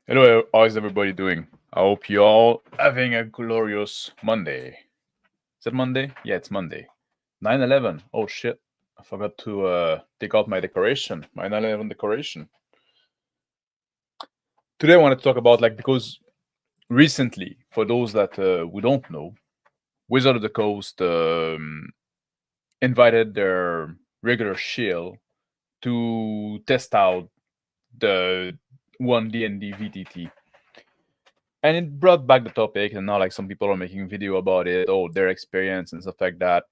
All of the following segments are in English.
Hello, how is everybody doing? I hope you all having a glorious Monday. Is it Monday? Yeah, it's Monday. 9/11. Oh shit. I forgot to take out my decoration, my 9/11 decoration. Today I want to talk about because recently, for those that who don't know, Wizard of the Coast invited their regular shield to test out the One DnD VTT. And it brought back the topic, and now some people are making video about it, their experience and stuff like that.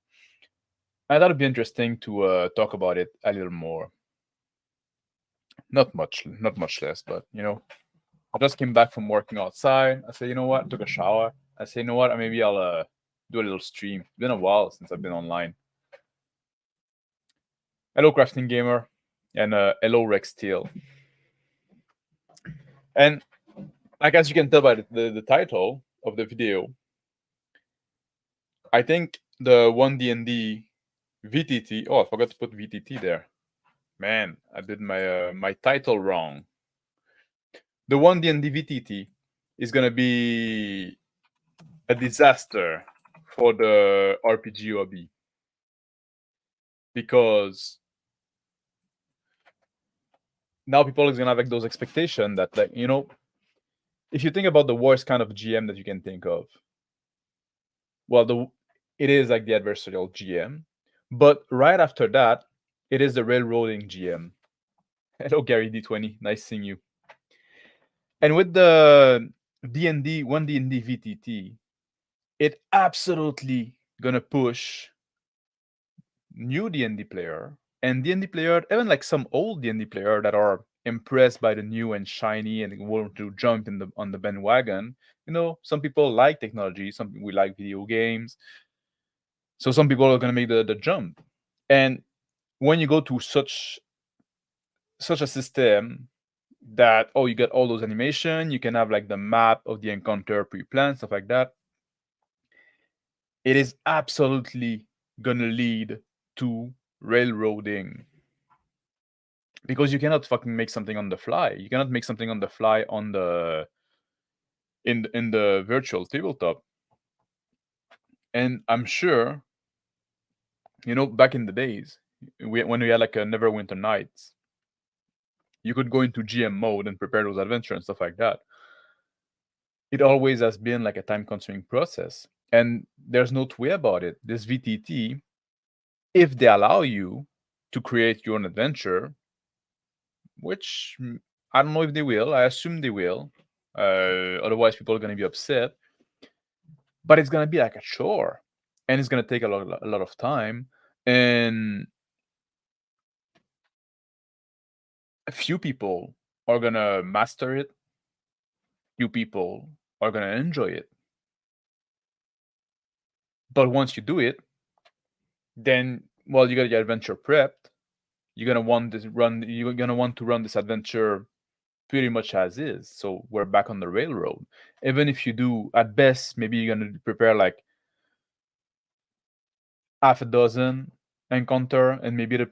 I thought it'd be interesting to talk about it a little more. Not much less, but I just came back from working outside. I said, you know what? Took a shower. I said, you know what? Maybe I'll do a little stream. It's been a while since I've been online. Hello, Crafting Gamer, and hello, Rex Steel. And as you can tell by the title of the video, I think the One DnD VTT. Oh, I forgot to put VTT there. Man, I did my title wrong. The One DnD VTT is gonna be a disaster for the RPG hobby because now people is gonna have those expectations that if you think about the worst kind of GM that you can think of, well, it is like the adversarial GM, but right after that, it is the railroading GM. Hello, Gary D20, nice seeing you. And with the DnD One DnD VTT, it absolutely gonna push new DnD player and DnD player, even some old DnD player that are impressed by the new and shiny and want to jump on the bandwagon. Some people like technology, some we like video games, so some people are gonna make the jump. And when you go to such a system that you get all those animation, you can have the map of the encounter pre-planned, stuff like that. It is absolutely gonna lead to railroading, because you cannot fucking make something on the fly. You cannot make something on the fly on the in the virtual tabletop. And I'm sure, back in the days, when we had a Neverwinter Nights, you could go into GM mode and prepare those adventures and stuff like that. It always has been a time-consuming process, and there's no two way about it. This VTT, if they allow you to create your own adventure, which I don't know if they will. I assume they will. Otherwise, people are going to be upset. But it's going to be like a chore, and it's going to take a lot of time, and a few people are going to master it. Few people are going to enjoy it. But once you do it, then you got your adventure prepped. You're gonna want to run this adventure pretty much as is. So we're back on the railroad. Even if you do, at best, maybe you're gonna prepare half a dozen encounter, and maybe you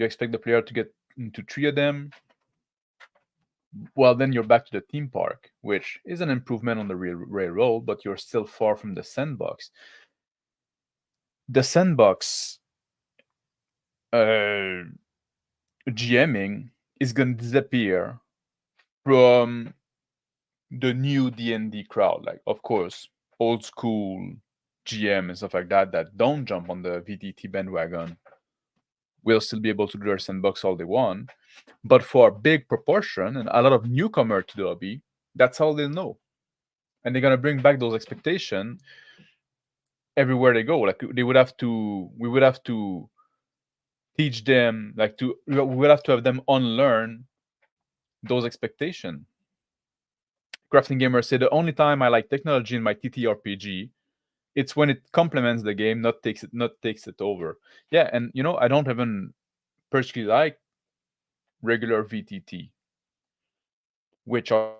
expect the player to get into 3 of them. Well, then you're back to the theme park, which is an improvement on the railroad, but you're still far from the sandbox. The sandbox GMing is gonna disappear from the new DnD crowd. Of course, old school GM and stuff like that don't jump on the VTT bandwagon will still be able to do their sandbox all they want. But for a big proportion and a lot of newcomer to the hobby, that's all they know. And they're gonna bring back those expectations everywhere they go. We would have to teach them, we would have to have them unlearn those expectations. Crafting Gamer said, the only time I like technology in my TTRPG, it's when it complements the game, not takes it over. Yeah, and I don't even personally like regular VTT, which are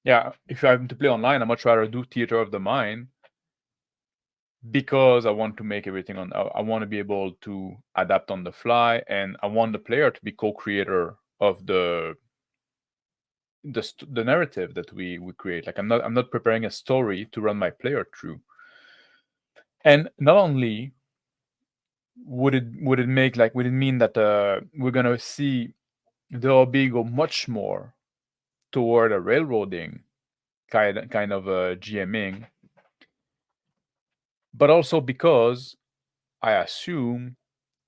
Yeah, if I'm to play online, I'd much rather do theater of the mind because I want to make everything on. I want to be able to adapt on the fly, and I want the player to be co-creator of the narrative that we create. Like I'm not preparing a story to run my player through. And not only would it make like would it mean that we're gonna see the hobby go much more toward a railroading kind of GMing, but also because I assume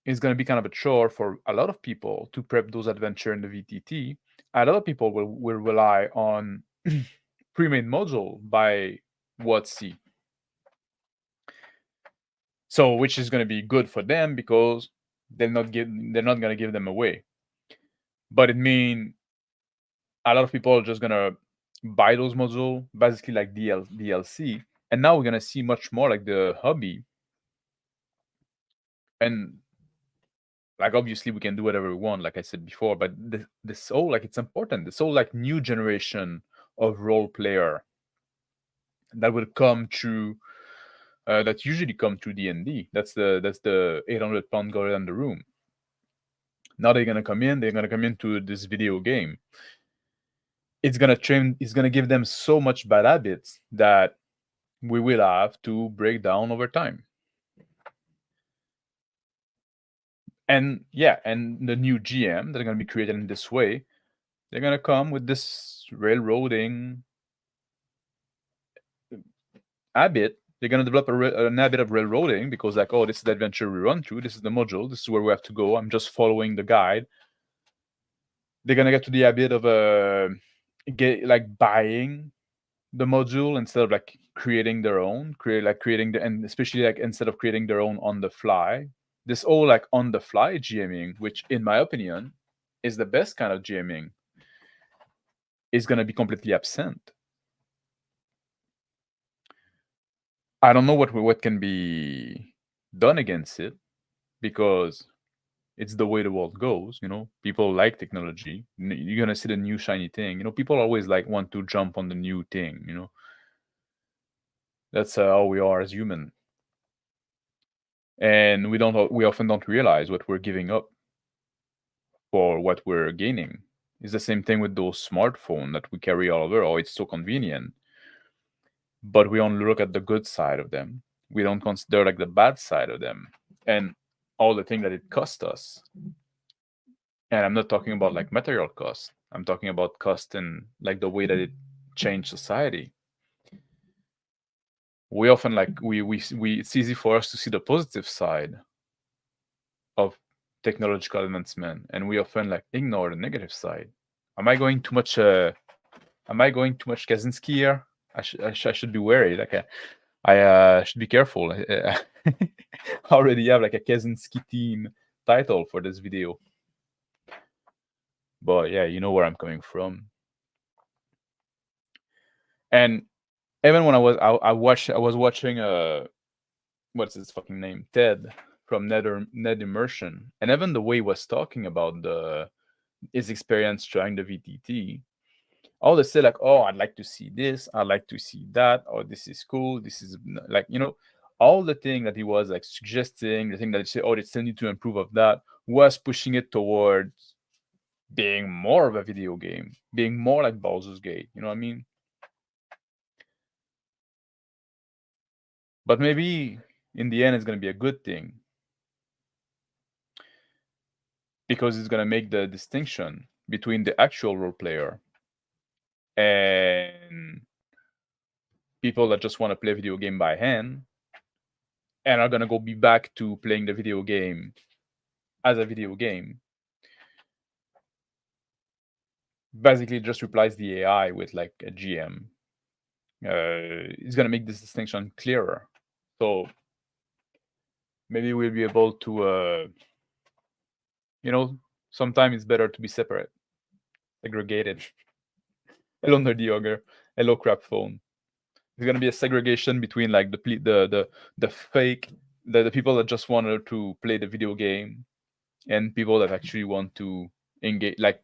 it's going to be kind of a chore for a lot of people to prep those adventure in the VTT. A lot of people will rely on pre-made module by WotC. So which is going to be good for them because they're not going to give them away. But it means a lot of people are just going to buy those modules, basically like DLC. And now we're going to see much more like the hobby. And like obviously we can do whatever we want, like I said before, but this whole like it's important. This whole like new generation of role player that will come through that usually come through D&D. That's the 800-pound gorilla in the room. Now they're gonna come in. They're gonna come into this video game. It's gonna train. It's gonna give them so much bad habits that we will have to break down over time. And yeah, and the new GM that are gonna be created in this way, they're gonna come with this railroading habit. They're gonna develop an habit of railroading because like, oh, this is the adventure we run through. This is the module. This is where we have to go. I'm just following the guide. They're gonna get to the habit of buying the module instead of like creating their own. And especially like instead of creating their own on the fly. This all like on the fly GMing, which in my opinion is the best kind of GMing, is gonna be completely absent. I don't know what can be done against it because it's the way the world goes. People like technology. You're gonna see the new shiny thing. People always like want to jump on the new thing. That's how we are as human, and we often don't realize what we're giving up for what we're gaining. It's the same thing with those smartphones that we carry all over. Oh, it's so convenient, but we only look at the good side of them. We don't consider like the bad side of them and all the thing that it cost us. And I'm not talking about like material cost. I'm talking about cost in like the way that it changed society. We often like we it's easy for us to see the positive side of technological advancement, and we often like ignore the negative side. Am I going too much? Am I going too much Kaczynski here? I should be wary. Like I should be careful. I already have like a Kaczynski team title for this video. But yeah, you know where I'm coming from. And even when I was watching what's his fucking name? Ted from Ned Immersion. And even the way he was talking about his experience trying the VTT, all they say like, oh, I'd like to see this, I'd like to see that, or this is cool, this is like, all the thing that he was like suggesting, the thing that he said, oh, they still need to improve of that, was pushing it towards being more of a video game, being more like Baldur's Gate, you know what I mean? But maybe in the end, it's going to be a good thing because it's going to make the distinction between the actual role player and people that just want to play a video game by hand and are going to go be back to playing the video game as a video game. Basically, just replace the AI with like a GM. It's going to make this distinction clearer. So maybe we'll be able to, sometimes it's better to be separate, segregated. Hello, Nerdy Ogre. Hello, Crap Phone. There's gonna be a segregation between like the fake, the people that just wanted to play the video game and people that actually want to engage, like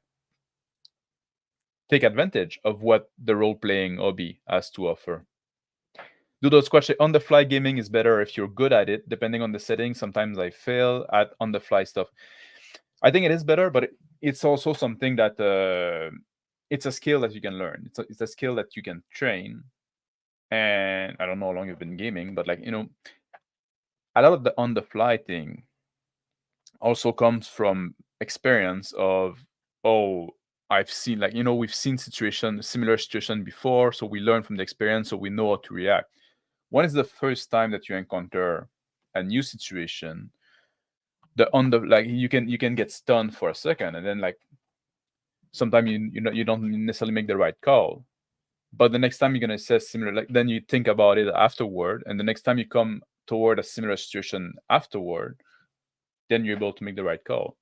take advantage of what the role-playing hobby has to offer. Do those questions on the fly gaming is better if you're good at it, depending on the setting. Sometimes I fail at on the fly stuff. I think it is better, but it's also something that it's a skill that you can learn. It's a skill that you can train. And I don't know how long you've been gaming, but like, you know, a lot of the on the fly thing also comes from experience of, oh, I've seen, like, you know, we've seen similar situation before, so we learn from the experience, so we know how to react. When is the first time that you encounter a new situation, like you can get stunned for a second, and then like sometimes you don't necessarily make the right call, but the next time you're gonna assess similar, like then you think about it afterward, and the next time you come toward a similar situation afterward, then you're able to make the right call.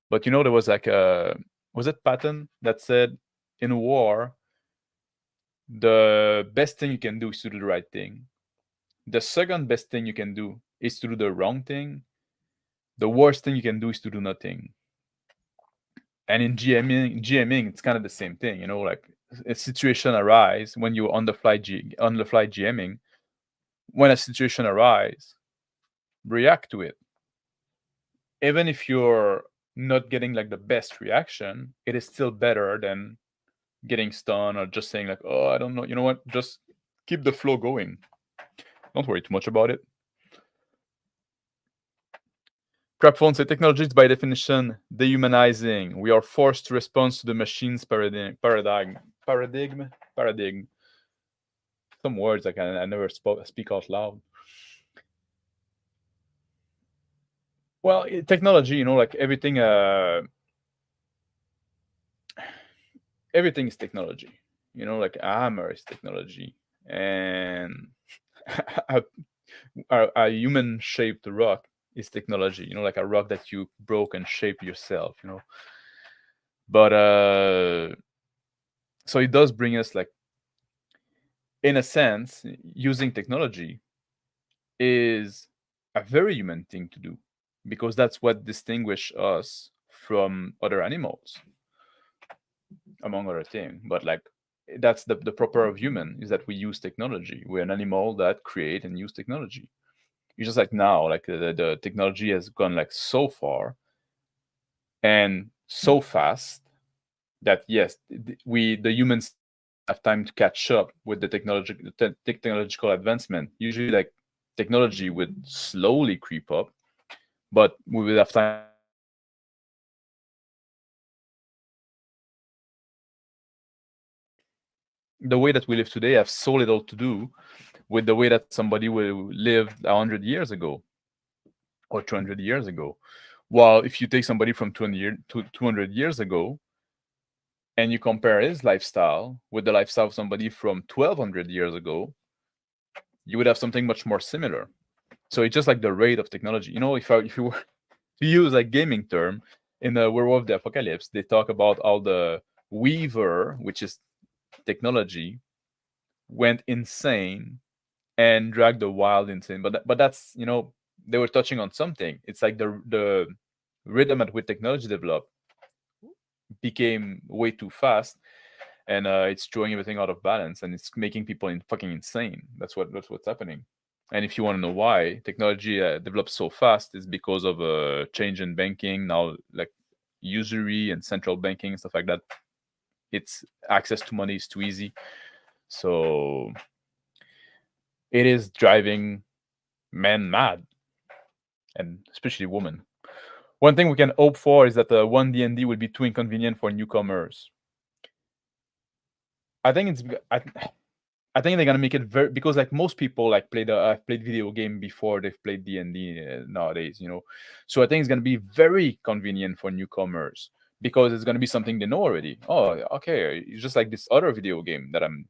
But you know, there was like was it Patton that said, in war, the best thing you can do is to do the right thing. The second best thing you can do is to do the wrong thing. The worst thing you can do is to do nothing. And in GMing, it's kind of the same thing. You know, like a situation arise when you're on the fly GMing. When a situation arise, react to it. Even if you're not getting like the best reaction, it is still better than getting stunned or just saying like, oh, I don't know. You know what? Just keep the flow going. Don't worry too much about it. Crapphone say technology is by definition dehumanizing. We are forced to respond to the machine's paradigm. Some words I never speak out loud. Well, technology, you know, like everything is technology. You know, like a hammer is technology, and a human-shaped rock is technology. You know, like a rock that you broke and shaped yourself. You know, but so it does bring us, like, in a sense, using technology is a very human thing to do, because that's what distinguishes us from other animals, among other things. But like, that's the proper of human, is that we use technology. We're an animal that create and use technology. It's just like now, like the technology has gone like so far and so fast that yes, the humans have time to catch up with the technological advancement. Usually, like, technology would slowly creep up, but we would have time. The way that we live today have so little to do with the way that somebody will live 100 years ago or 200 years ago. While if you take somebody from 200 years ago and you compare his lifestyle with the lifestyle of somebody from 1200 years ago, you would have something much more similar. So it's just like the rate of technology. You know, if you were to use a gaming term, in the Werewolf the Apocalypse, they talk about how the Weaver, which is technology, went insane and dragged the Wild insane. But that's, you know, they were touching on something. It's like the rhythm at which technology developed became way too fast, and it's throwing everything out of balance, and it's making people fucking insane. That's what's happening. And if you want to know why technology develops so fast, is because of a change in banking now, like usury and central banking and stuff like that. It's access to money is too easy, so it is driving men mad, and especially women. One thing we can hope for is that One DnD will be too inconvenient for newcomers. I think I think they're gonna make it very, because like most people like I've played video game before they've played D&D nowadays, you know. So I think it's gonna be very convenient for newcomers, because it's gonna be something they know already. Oh, okay, it's just like this other video game that I'm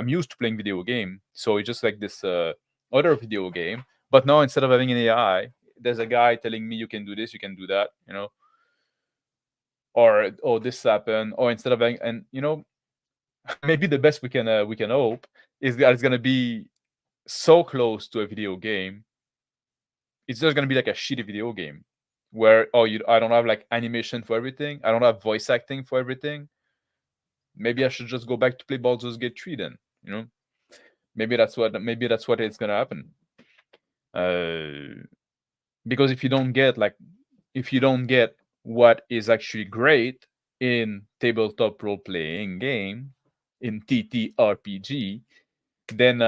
used to playing video game. So it's just like this other video game, but now instead of having an AI, there's a guy telling me you can do this, you can do that, you know, or oh, this happened, or instead of having, and you know, maybe the best we can hope is that it's gonna be so close to a video game. It's just gonna be like a shitty video game where I don't have like animation for everything. I don't have voice acting for everything. maybe I should just go back to play Baldur's Gate 3 then. You know, maybe that's what it's gonna happen. Because if you don't get what is actually great in tabletop role playing game, in TTRPG, then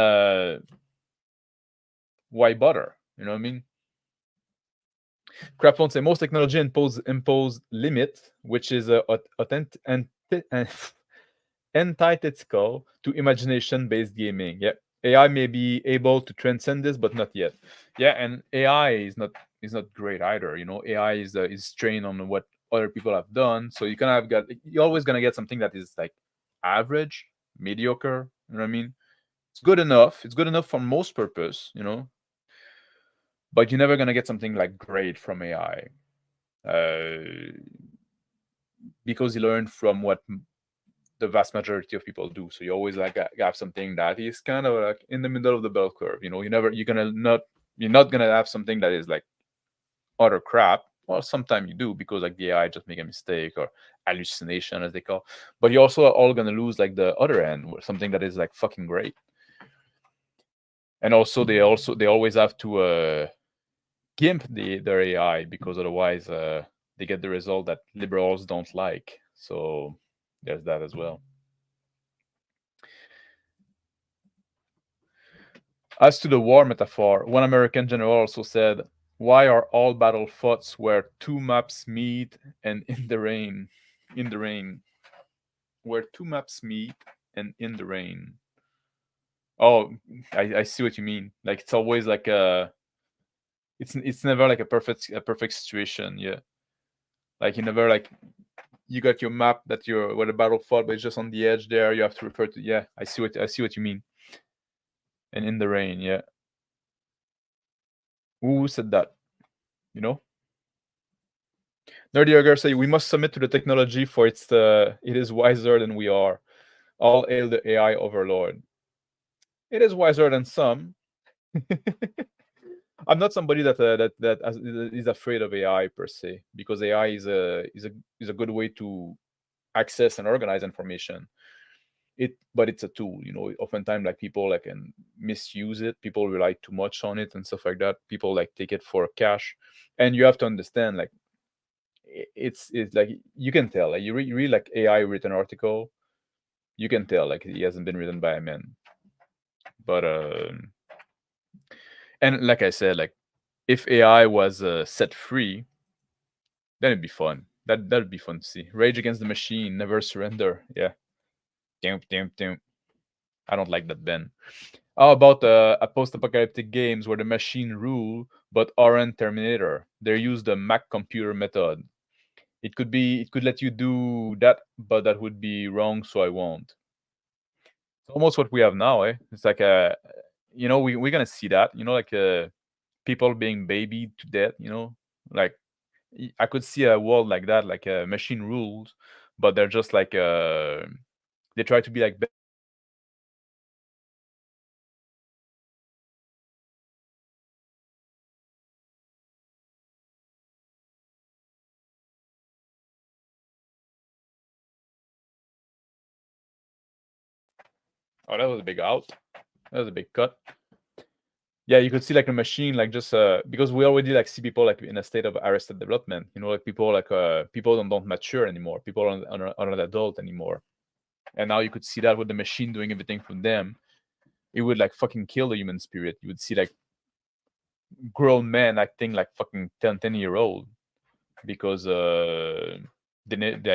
why bother? You know what I mean? Crap won't say most technology impose limit, which is antithetical to imagination-based gaming. Yeah, AI may be able to transcend this, but not yet. Yeah, and AI is not great either. You know, AI is trained on what other people have done, so you're always gonna get something that is like average, mediocre. You know what I mean? It's good enough. It's good enough for most purpose. You know, but you're never gonna get something like great from AI. Because you learn from what the vast majority of people do. So you always like have something that is kind of like in the middle of the bell curve. You know, you're not gonna have something that is like utter crap. Well, sometimes you do because like the AI just make a mistake or hallucination as they call. But you're also all gonna lose like the other end, something that is like fucking great. And also they always have to gimp their AI because otherwise they get the result that liberals don't like. So there's that as well. As to the war metaphor, one American general also said, "Why are all battle fought where two maps meet and in the rain? In the rain, where two maps meet and in the rain." Oh, I see what you mean. Like it's always like it's never like a perfect situation. Yeah, like you never like you got your map that you're where the battle fought, but it's just on the edge there. You have to refer to. Yeah, I see what you mean. And in the rain, yeah. Who said that? You know? Nerdy Ogre say we must submit to the technology for it is wiser than we are. All hail the AI overlord. It is wiser than some. I'm not somebody that is afraid of AI per se, because AI is a good way to access and organize information. But it's a tool, you know. Oftentimes, like people like can misuse it. People rely too much on it and stuff like that. People like take it for cash, and you have to understand like it's like you can tell like you read like AI written article, you can tell like he hasn't been written by a man. But and like I said, like if AI was set free, then it'd be fun. That'd be fun to see. Rage Against the Machine, Never Surrender. Yeah. Damn, damn, damn. I don't like that, Ben. How about a post-apocalyptic games where the machine rule but aren't Terminator? They use the Mac computer method. It could let you do that, but that would be wrong, so I won't. It's almost what we have now, eh? It's like you know, we're gonna see that, you know, like people being babied to death, you know, like I could see a world like that, like machine rules, but they're just like they try to be like. Oh, that was a big out. That was a big cut. Yeah, you could see like a machine, like just because we already like see people like in a state of arrested development. You know, like people don't mature anymore. People are not adult anymore. And now you could see that with the machine doing everything from them. It would like fucking kill the human spirit. You would see like grown men acting like fucking 10-year-old because they never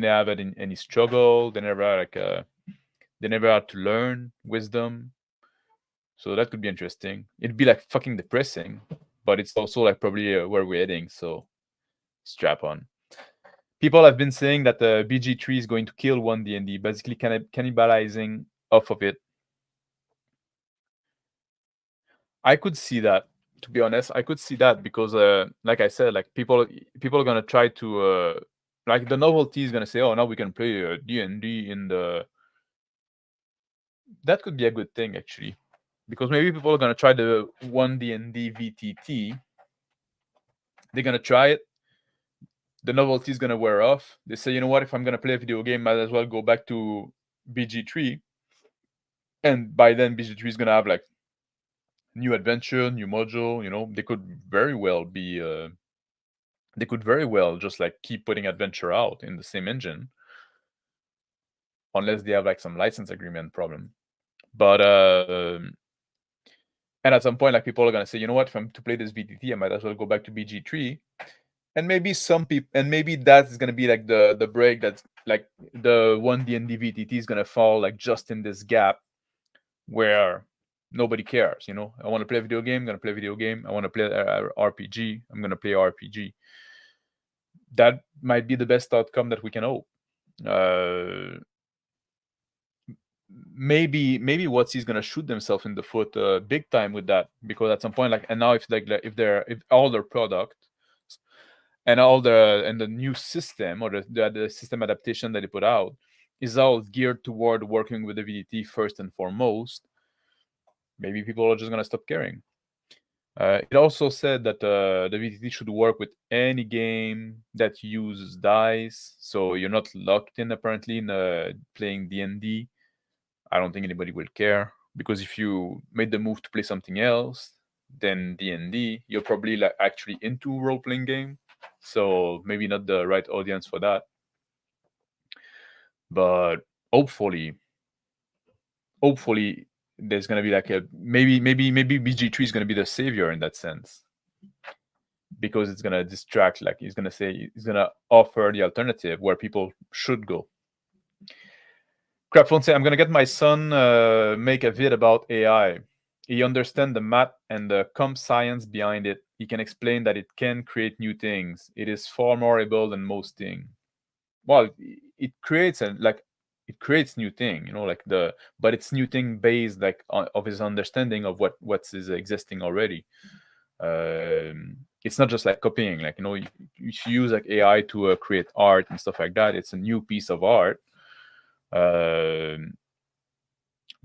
have any struggle. They never had they never had to learn wisdom. So that could be interesting. It'd be like fucking depressing, but it's also like probably where we're heading. So strap on. People have been saying that the BG3 is going to kill One DnD, basically cannibalizing off of it. I could see that. To be honest, I could see that because, like I said, like people are gonna try to like the novelty is gonna say, oh, now we can play D&D in the. That could be a good thing actually, because maybe people are gonna try the One DnD VTT. They're gonna try it, the novelty is gonna wear off. They say, you know what? If I'm gonna play a video game, might as well go back to BG3, and by then BG3 is gonna have like new adventure, new module. You know, they could very well be. They could very well just like keep putting adventure out in the same engine, unless they have like some license agreement problem. But and at some point, like people are gonna say, you know what? If I'm to play this VTT, I might as well go back to BG3. And maybe some people, and maybe that's gonna be like the break that's like the One DnD VTT is gonna fall like just in this gap where nobody cares. You know, I want to play a video game, I'm gonna play a video game. I want to play RPG, I'm gonna play RPG. That might be the best outcome that we can hope. Maybe What's gonna shoot themselves in the foot big time with that, because at some point, like, and now if all their product and the new system or the system adaptation that they put out is all geared toward working with the VTT first and foremost, maybe people are just gonna stop caring. It also said that the VTT should work with any game that uses dice, so you're not locked in apparently in playing D&D. I don't think anybody will care, because if you made the move to play something else than D&D, you're probably like actually into role-playing game, so maybe not the right audience for that. But hopefully there's gonna be like a maybe BG3 is gonna be the savior in that sense, because it's gonna distract, like it's gonna offer the alternative where people should go. Crapphone say, I'm gonna get my son make a vid about AI. He understands the math and the comp science behind it. He can explain that it can create new things. It is far more able than most things. Well, it creates it creates new thing, you know, like but it's new thing based like of his understanding of what's is existing already. It's not just like copying, like, you know, you use like AI to create art and stuff like that. It's a new piece of art.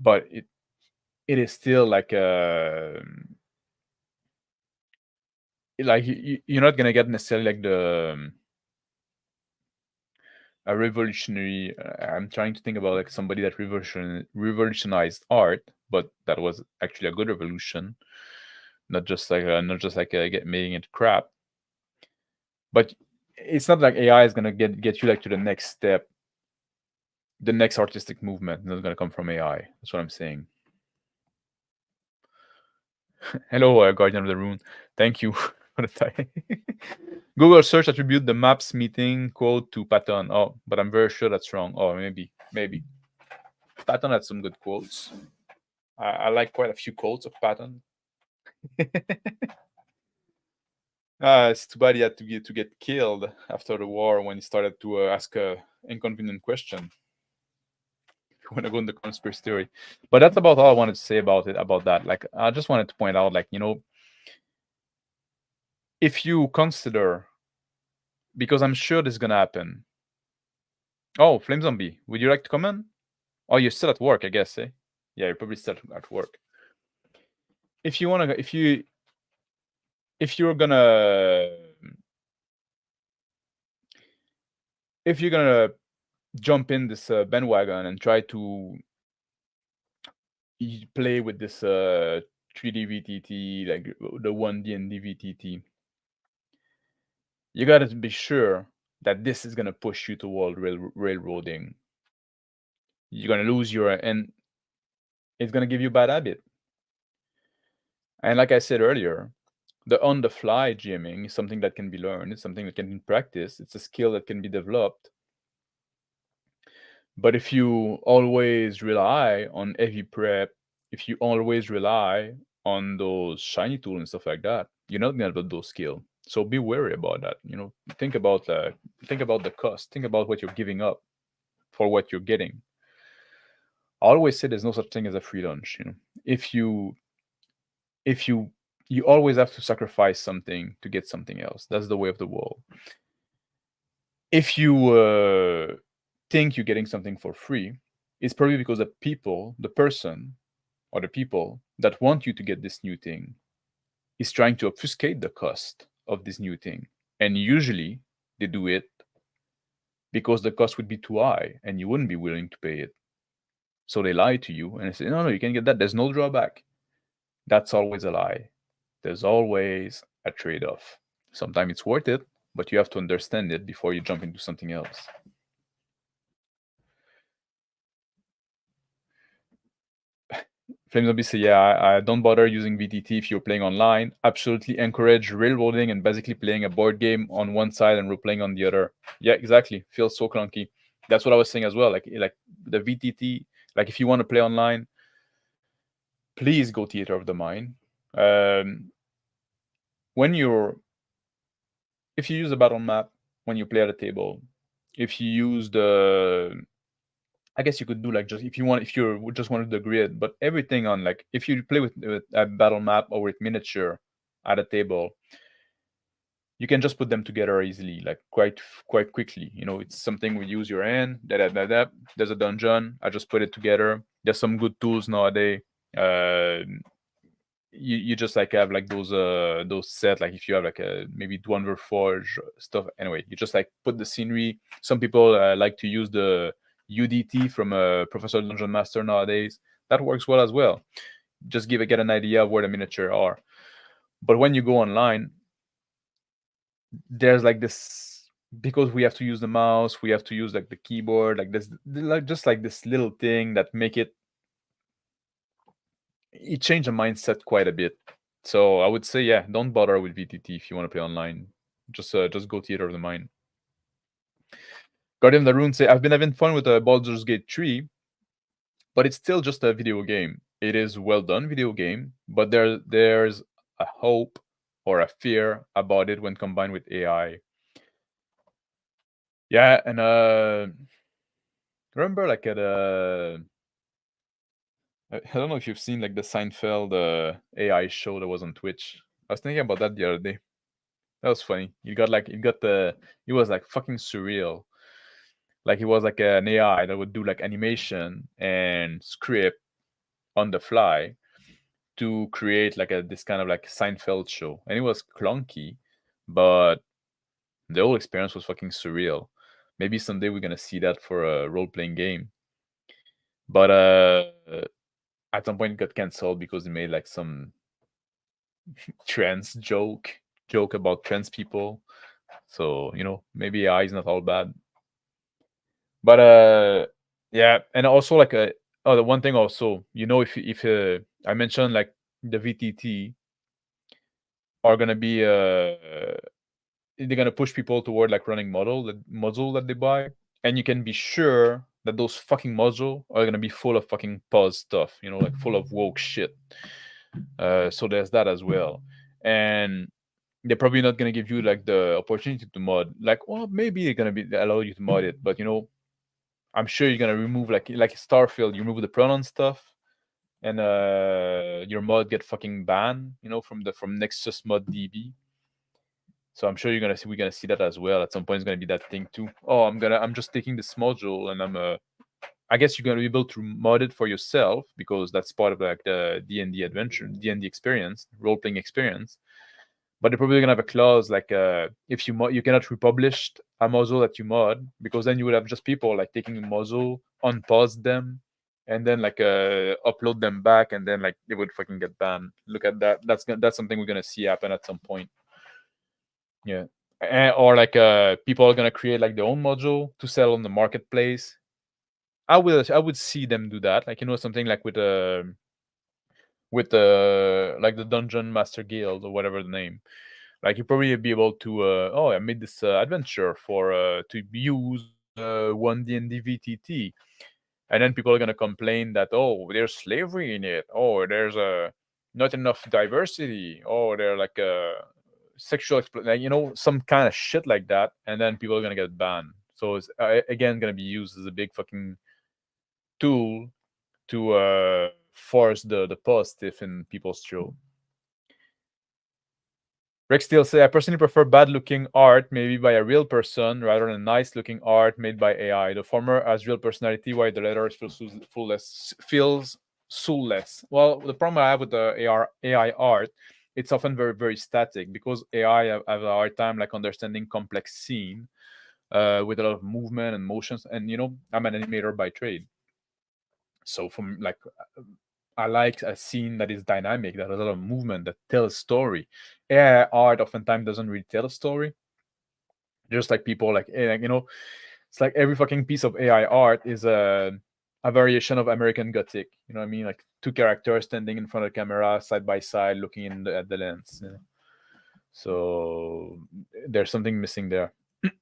But it is still like you're not gonna get necessarily like a revolutionary. I'm trying to think about like somebody that revolutionized art, but that was actually a good revolution, not just like making it crap. But it's not like AI is gonna get you like to the next step. The next artistic movement is not gonna come from AI. That's what I'm saying. Hello, Guardian of the Rune. Thank you for the time. Google search attribute the maps meeting quote to Patton. Oh, but I'm very sure that's wrong. Oh, maybe. Patton had some good quotes. I like quite a few quotes of Patton. It's too bad he had to get killed after the war when he started to ask a inconvenient question. If you want to go into conspiracy theory, but that's about all I wanted to say about that. Like, I just wanted to point out, like, you know, if you consider, because I'm sure this is gonna happen. Oh, Flame Zombie, would you like to comment? Oh, you're still at work, I guess, eh? Yeah, you're probably still at work. If you wanna, if you're gonna jump in this bandwagon and try to play with this 3D VTT, like the One DnD VTT, you gotta be sure that this is gonna push you toward railroading. You're gonna lose and it's gonna give you bad habit. And like I said earlier, the on-the-fly GMing is something that can be learned. It's something that can be practiced. It's a skill that can be developed. But if you always rely on heavy prep, if you always rely on those shiny tools and stuff like that, you're not gonna build those skills. So be wary about that. You know, think about the cost. Think about what you're giving up for what you're getting. I always say there's no such thing as a free lunch. You know, if you always have to sacrifice something to get something else. That's the way of the world. If you think you're getting something for free, it's probably because the people that want you to get this new thing is trying to obfuscate the cost of this new thing. And usually they do it because the cost would be too high and you wouldn't be willing to pay it. So they lie to you and they say, no, you can get that. There's no drawback. That's always a lie. There's always a trade off. Sometimes it's worth it, but you have to understand it before you jump into something else. Flame Zombie say, yeah, I don't bother using VTT if you're playing online. Absolutely encourage railroading and basically playing a board game on one side and role playing on the other. Yeah, exactly. Feels so clunky. That's what I was saying as well. Like the VTT, like if you want to play online, please go Theater of the Mind. If you use a battle map when you play at a table, if you use I guess you could do like just if you just wanted the grid, but everything on like if you play with a battle map or with miniature at a table, you can just put them together easily, like quite quickly. It's something we use your hand. There's a dungeon. I just put it together. There's some good tools nowadays. You just like have like those set, like if you have like a maybe Dwarven Forge stuff. Anyway, you just like put the scenery. Some people like to use the UDT from Professor Dungeon Master nowadays. That works well as well. Just get an idea of where the miniature are. But when you go online, there's like this, because we have to use the mouse, we have to use like the keyboard, like this, like just like this little thing that make it changed the mindset quite a bit. So I would say, yeah, don't bother with VTT if you want to play online. Just go Theater of the Mind. Guardian of the Rune say, I've been having fun with Baldur's Gate 3, but it's still just a video game. It is well done video game, but there's a hope or a fear about it when combined with AI. Yeah, and remember like at I don't know if you've seen like the Seinfeld AI show that was on Twitch. I was thinking about that the other day. That was funny. It was like fucking surreal. Like it was like an AI that would do like animation and script on the fly to create like this kind of like Seinfeld show. And it was clunky, but the whole experience was fucking surreal. Maybe someday we're gonna see that for a role-playing game. But at some point it got cancelled because it made like some trans joke about trans people. So, maybe AI is not all bad. But yeah, and also like the one thing also, if I mentioned like the VTT are gonna be they're gonna push people toward like running module that they buy, and you can be sure that those fucking module are gonna be full of fucking pause stuff, like full of woke shit. So there's that as well, and they're probably not gonna give you like the opportunity to mod. Like, well, maybe they're gonna be allow you to mod it, but I'm sure you're gonna remove like Starfield, you remove the pronoun stuff, and your mod get fucking banned, from Nexus Mod DB. So I'm sure we're gonna see that as well. At some point, it's gonna be that thing too. Oh, I'm just taking this module, and I guess you're gonna be able to mod it for yourself because that's part of like the DnD adventure, DnD experience, role playing experience. But they're probably gonna have a clause like if you cannot republish a module that you mod, because then you would have just people like taking a module, unpause them, and then like upload them back, and then like they would fucking get banned. Look at that. That's something we're gonna see happen at some point. Yeah. Or like people are gonna create like their own module to sell on the marketplace. I would see them do that. Like something like with like the Dungeon Master Guild or whatever the name. Like you probably be able to I made this adventure for to use One DnD VTT, and then people are gonna complain that there's slavery in it, there's not enough diversity, they're like sexual like some kind of shit like that, and then people are gonna get banned. So it's again gonna be used as a big fucking tool to force the positive in people's show. Rex still say, I personally prefer bad-looking art made by a real person rather than nice-looking art made by AI. The former has real personality, while the latter feels soulless. Well, the problem I have with the AI art it's often very, very static because AI have a hard time like understanding complex scene with a lot of movement and motions. And I'm an animator by trade, so from like I like a scene that is dynamic, that has a lot of movement, that tells a story. AI art oftentimes doesn't really tell a story. Just like people like, it's like every fucking piece of AI art is a variation of American Gothic. You know what I mean? Like two characters standing in front of the camera, side by side, looking at the lens. So there's something missing there.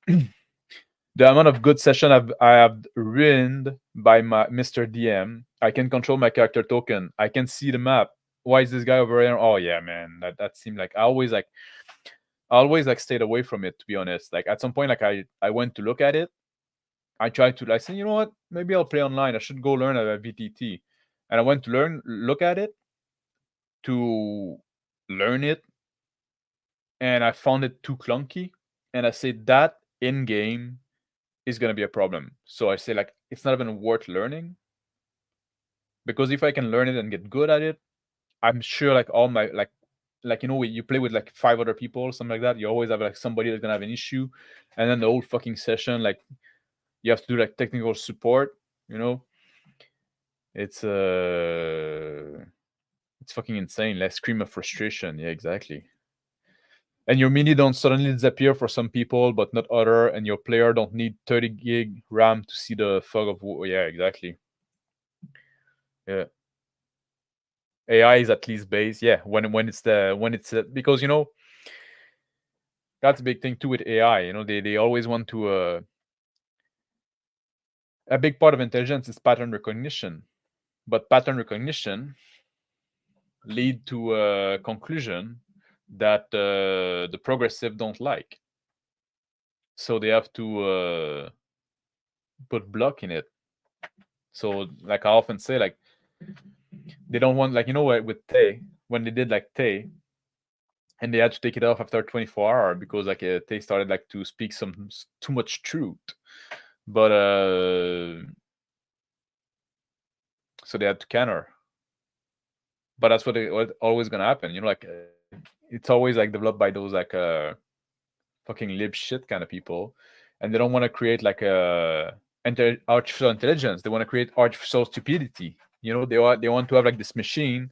The amount of good session I have ruined by my Mr. DM. I can control my character token. I can see the map. Why is this guy over there? Oh yeah, man. That seemed like I always like stayed away from it, to be honest. Like at some point, like I went to look at it. I tried to like say, you know what? Maybe I'll play online. I should go learn at a VTT. And I went to look at it, to learn it, and I found it too clunky. And I said that in game is gonna be a problem. So I say like it's not even worth learning, because if I can learn it and get good at it, I'm sure like all my like you play with like 5 other people, something like that. You always have like somebody that's gonna have an issue, and then the whole fucking session like you have to do like technical support. It's fucking insane. Like scream of frustration. Yeah, exactly. And your mini don't suddenly disappear for some people, but not other. And your player don't need 30 gig RAM to see the fog of war. Yeah, exactly. Yeah. AI is at least base. Yeah, when it's because that's a big thing too with AI. They always want to. A big part of intelligence is pattern recognition, but pattern recognition lead to a conclusion that the progressive don't like. So they have to put block in it. So like I often say, like they don't want like with Tay, when they did like Tay, and they had to take it off after 24 hours because like Tay started like to speak some too much truth. But so they had to counter. But that's what always gonna happen. Like it's always like developed by those like fucking lib shit kind of people, and they don't want to create like a artificial intelligence. They want to create artificial stupidity. They want to have like this machine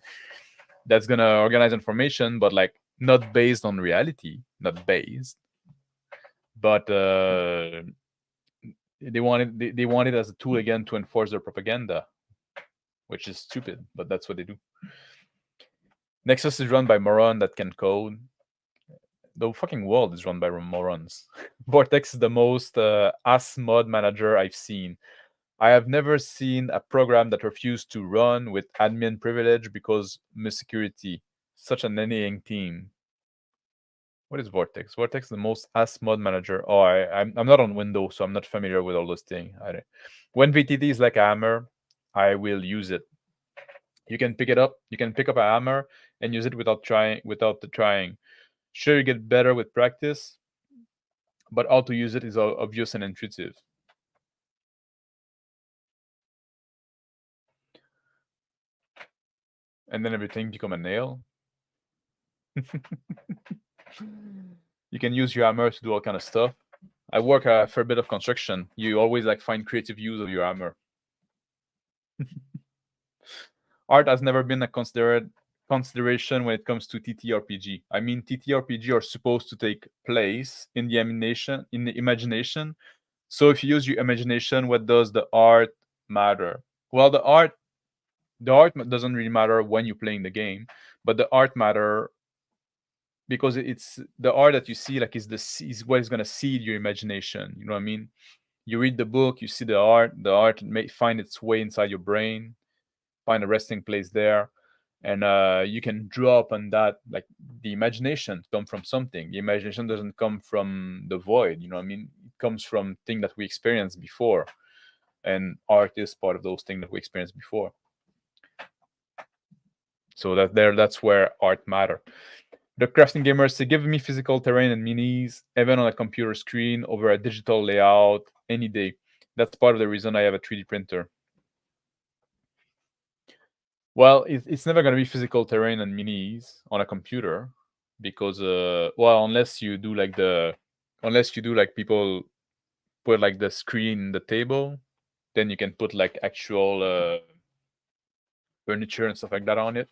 that's gonna organize information, but like not based on reality, not based, but they want it as a tool again to enforce their propaganda, which is stupid, but that's what they do. Nexus is run by moron that can code. The fucking world is run by morons. Vortex is the most ass mod manager I've seen. I have never seen a program that refused to run with admin privilege because security. Such an annoying team. What is Vortex? Vortex is the most ass mod manager. Oh, I'm not on Windows, so I'm not familiar with all those things. When VTT is like a hammer, I will use it. You can pick it up. You can pick up a hammer and use it without the trying. Sure, you get better with practice, but how to use it is obvious and intuitive. And then everything become a nail. You can use your hammer to do all kind of stuff. I work a fair bit of construction. You always like find creative use of your hammer. Art has never been a consideration when it comes to TTRPG. I mean, TTRPG are supposed to take place in the imagination. So if you use your imagination, what does the art matter? Well, the art doesn't really matter when you're playing the game, but the art matter because it's the art that you see, like is what is gonna seed your imagination. You know what I mean? You read the book, you see the art may find its way inside your brain, find a resting place there, and you can draw upon that. Like the imagination come from something. The imagination doesn't come from the void. You know what I mean? It comes from things that we experienced before, and art is part of those things that we experienced before. So that's where art matter. The crafting gamers say, give me physical terrain and minis, even on a computer screen, over a digital layout, any day. That's part of the reason I have a 3D printer. Well, it's never gonna be physical terrain and minis on a computer because well, unless you do like people put like the screen in the table, then you can put like actual furniture and stuff like that on it.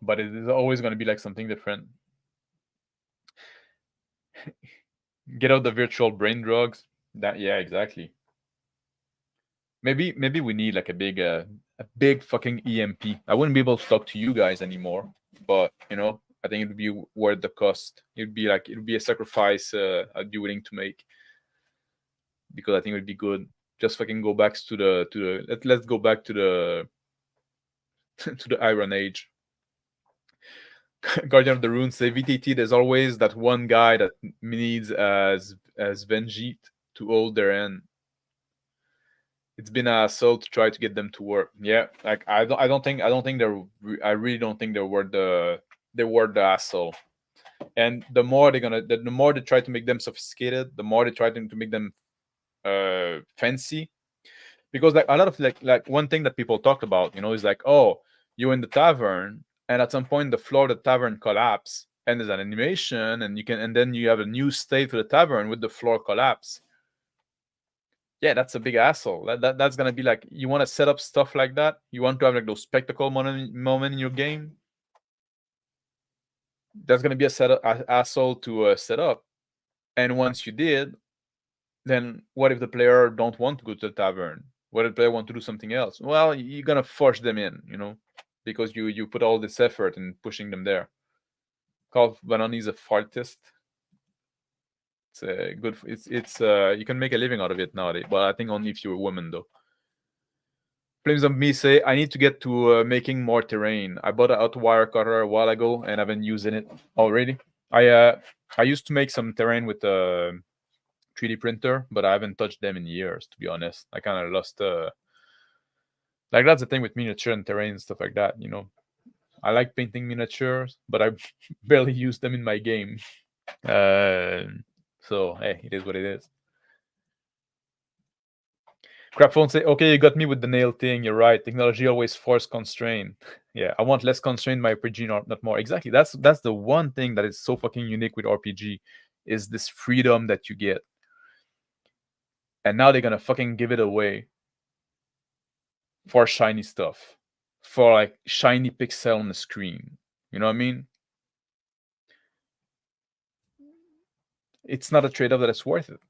But it is always gonna be like something different. Get out the virtual brain drugs. That yeah, exactly. Maybe we need like a big fucking EMP. I wouldn't be able to talk to you guys anymore, but you know, I think it would be worth the cost. It would be a sacrifice I'd be willing to make because I think it would be good. Just fucking go back let's go back to the to the Iron Age. Guardian of the Runes say VTT. There's always that one guy that needs as Venjit to hold their end. It's been a assault to try to get them to work. Yeah, like I don't think I really don't think they were the asshole. And the more the more they try to make them sophisticated, the more they try to make them fancy. Because like a lot of like one thing that people talk about, you know, is like, oh, you're in the tavern, and at some point the floor of the tavern collapse, and there's an animation, and then you have a new state for the tavern with the floor collapse. Yeah, that's a big asshole. That's gonna be like, you want to set up stuff like that. You want to have like those spectacle moment in your game. That's gonna be asshole to set up. And once you did, then what if the player don't want to go to the tavern? What if the player want to do something else? Well, you're gonna force them in, you know, because you put all this effort in pushing them there. Carl Vanoni is a fartist. It's good. It's you can make a living out of it nowadays, but I think only if you're a woman though. Flames of Me say, I need to get to making more terrain. I bought an outwire cutter a while ago and I've been using it already. I used to make some terrain with a 3D printer, but I haven't touched them in years, to be honest. I kind of lost like that's the thing with miniature and terrain and stuff like that, you know. I like painting miniatures, but I barely use them in my game. So hey, it is what it is. Crapphone say, okay, you got me with the nail thing. You're right. Technology always force constraint. Yeah, I want less constraint my RPG, not more. Exactly. That's the one thing that is so fucking unique with RPG is this freedom that you get. And now they're gonna fucking give it away for shiny stuff, for like shiny pixel on the screen. You know what I mean? It's not a trade-off that is worth it.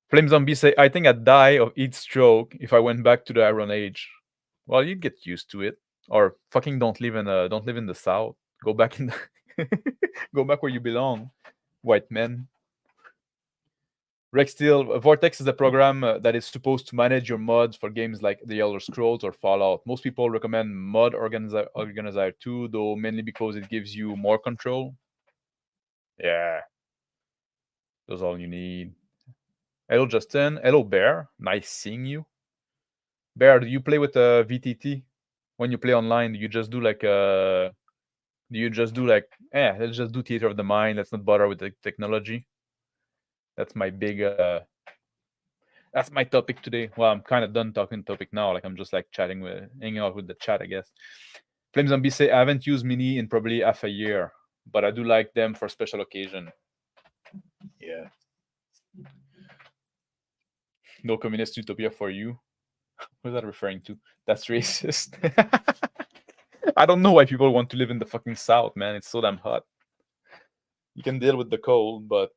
Flame Zombie say, I think I'd die of heat stroke if I went back to the Iron Age. Well, you'd get used to it. Or fucking don't live in the south. Go back in the go back where you belong, white men. Rex Steel, Vortex is a program that is supposed to manage your mods for games like The Elder Scrolls or Fallout. Most people recommend Mod Organizer 2, though mainly because it gives you more control. Yeah, that's all you need. Hello, Justin. Hello, Bear. Nice seeing you. Bear, do you play with VTT? When you play online, do you just do like let's just do theater of the mind, let's not bother with the technology? That's my big that's my topic today. Well, I'm kind of done talking topic now. Like I'm just like hanging out with the chat, I guess. Flame Zombie say, I haven't used Mini in probably half a year, but I do like them for special occasion. Yeah. No communist utopia for you. What is that referring to? That's racist. I don't know why people want to live in the fucking South, man. It's so damn hot. You can deal with the cold, but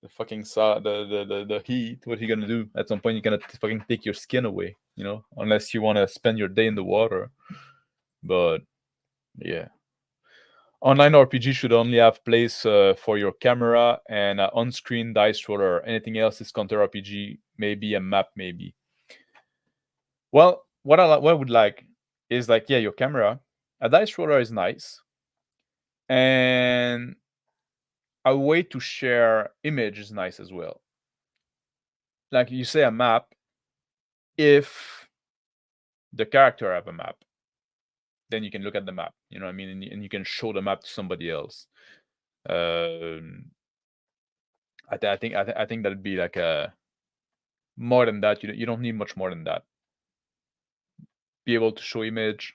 the fucking the heat, what are you gonna do? At some point, you're gonna fucking take your skin away, you know, unless you want to spend your day in the water. But yeah, online RPG should only have place for your camera and an on-screen dice roller. Anything else is counter RPG, maybe a map, maybe. Well, what I would like is like, yeah, your camera, a dice roller is nice, and a way to share image is nice as well. Like you say a map, if the character have a map, then you can look at the map, you know what I mean, and you can show the map to somebody else. I think that'd be like a More than that, you don't need much more than that. Be able to show image,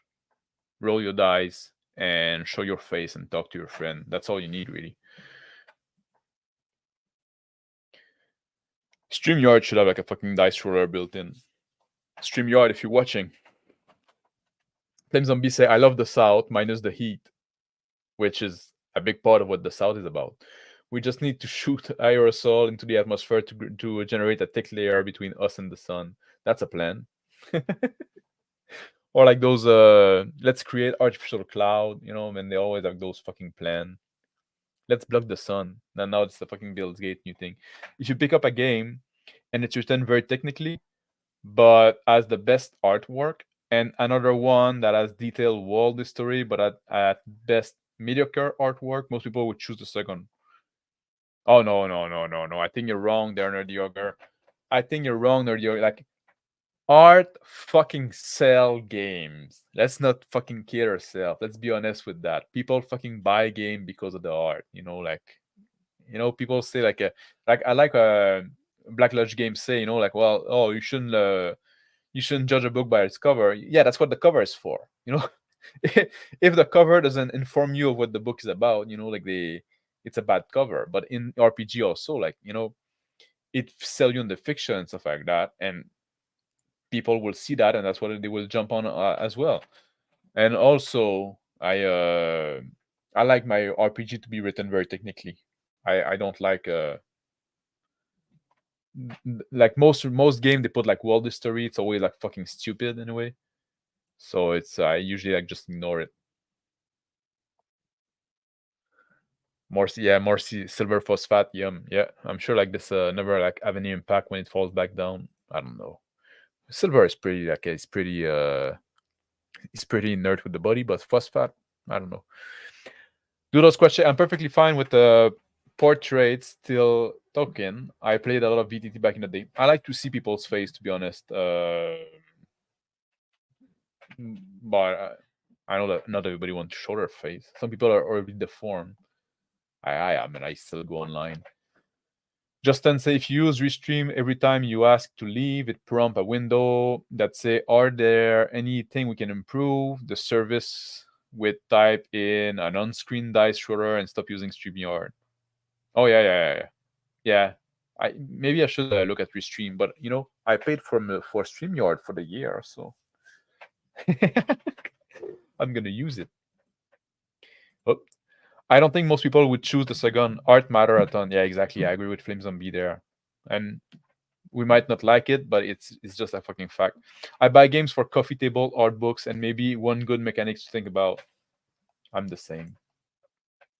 roll your dice, and show your face and talk to your friend. That's all you need, really. StreamYard should have like a fucking dice roller built in. StreamYard, if you're watching. Flame Zombie say, I love the South minus the heat, which is a big part of what the South is about. We just need to shoot aerosol into the atmosphere to generate a thick layer between us and the sun. That's a plan. Or like those, let's create artificial cloud, and they always have those fucking plan. Let's block the sun. Now it's the fucking Bill's Gate new thing. If you pick up a game and it's written very technically, but has the best artwork, and another one that has detailed world history, but at best mediocre artwork, most people would choose the second. Oh no. I think you're wrong there, Nerdy Ogre. I think you're wrong, Nerdy Ogre. Like, art fucking sell games. Let's not fucking kid ourselves. Let's be honest with that. People fucking buy game because of the art. People say like I like a Black Lodge games say, like, well, oh, you shouldn't judge a book by its cover. Yeah, that's what the cover is for. If the cover doesn't inform you of what the book is about, it's a bad cover. But in RPG also, it sell you on the fiction and stuff like that, and people will see that, and that's what they will jump on as well. And also, I like my RPG to be written very technically. I don't like most game they put like world history. It's always like fucking stupid anyway. So it's I usually like just ignore it. More silver phosphate. Yeah. I'm sure like this never like have any impact when it falls back down. I don't know. Silver is pretty it's pretty inert with the body, but phosphate, I don't know. Do those questions. I'm perfectly fine with the portrait still token. I played a lot of VTT back in the day. I like to see people's face, to be honest. But I know that not everybody wants to show their face. Some people are already deformed. I mean, I still go online. Justin say, if you use Restream every time you ask to leave, it prompt a window that say, are there anything we can improve the service with? Type in an on-screen dice roller and stop using StreamYard. Oh yeah. Maybe I should look at Restream, but I paid for StreamYard for the year, so I'm gonna use it. Oh, I don't think most people would choose the second. Art matter a ton. Yeah, exactly. I agree with Flame Zombie there, and we might not like it, but it's just a fucking fact. I buy games for coffee table, art books, and maybe one good mechanics to think about. I'm the same.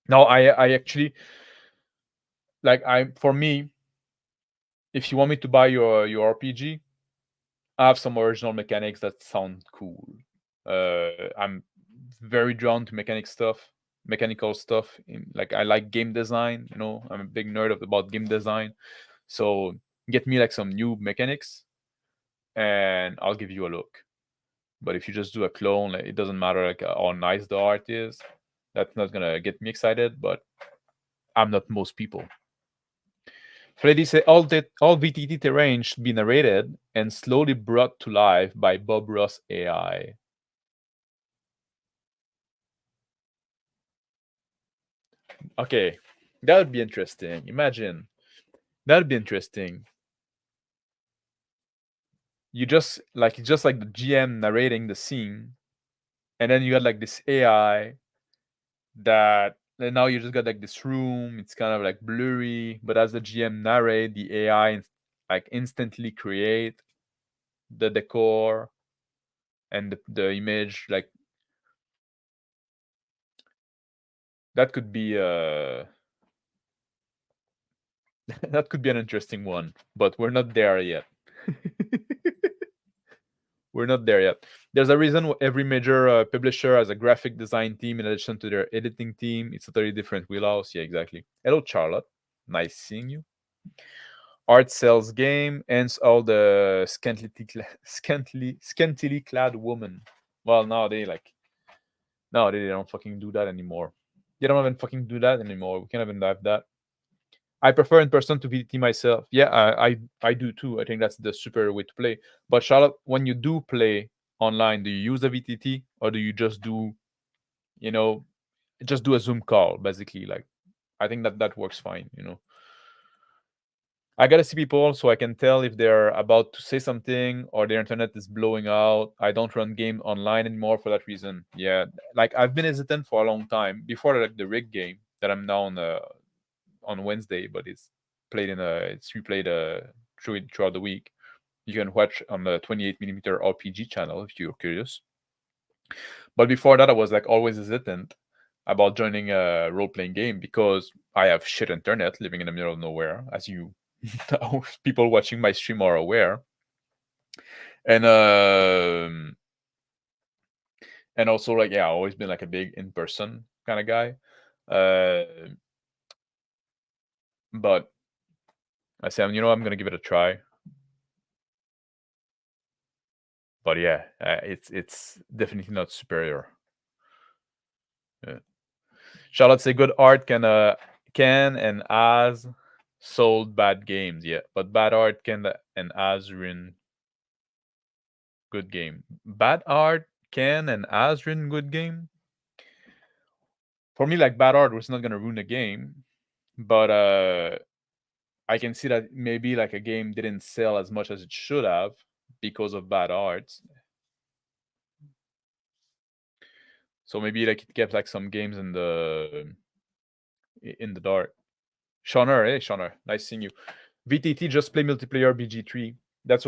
No, I actually for me, if you want me to buy your RPG, I have some original mechanics that sound cool. I'm very drawn to mechanical stuff. I like game design. I'm a big nerd about game design. So get me like some new mechanics, and I'll give you a look. But if you just do a clone, it doesn't matter how nice the art is. That's not gonna get me excited. But I'm not most people. Freddy said all VTT terrain should be narrated and slowly brought to life by Bob Ross AI. Okay, that would be interesting. Imagine. That would be interesting. It's just like the GM narrating the scene, and then you got like this AI and now you just got like this room. It's kind of like blurry, but as the GM narrate, the AI like instantly create the decor and the image. Like that could be that could be an interesting one, but we're not there yet. We're not there yet. There's a reason every major publisher has a graphic design team in addition to their editing team. It's a totally different wheelhouse. Yeah, exactly. Hello, Charlotte. Nice seeing you. Art sells game, hence all the scantily clad woman. Well, nowadays they don't fucking do that anymore. They don't even fucking do that anymore. We can't even have that. I prefer in person to VTT myself. Yeah, I do too. I think that's the superior way to play. But Charlotte, when you do play online, do you use a VTT or do you just do, you know, just do a Zoom call basically? Like, I think that works fine. You know, I gotta see people so I can tell if they're about to say something or their internet is blowing out. I don't run game online anymore for that reason. Yeah, like I've been hesitant for a long time before like the rig game that I'm now on Wednesday, but it's played it's replayed throughout the week. You can watch on the 28mm RPG channel if you're curious. But before that, I was like always hesitant about joining a role playing game because I have shit internet living in the middle of nowhere, as you people watching my stream are aware. And also like yeah, I've always been like a big in person kind of guy. But I said, I'm gonna give it a try. But yeah, it's definitely not superior. Yeah. Charlotte say good art can and has sold bad games. Yeah, but bad art can and has ruin good game. Bad art can and has ruin good game. For me, like bad art was not gonna ruin a game, but I can see that maybe like a game didn't sell as much as it should have because of bad art. So maybe like it kept like some games in the dark. Shauner, hey Shauner, nice seeing you. VTT just play multiplayer BG3. That's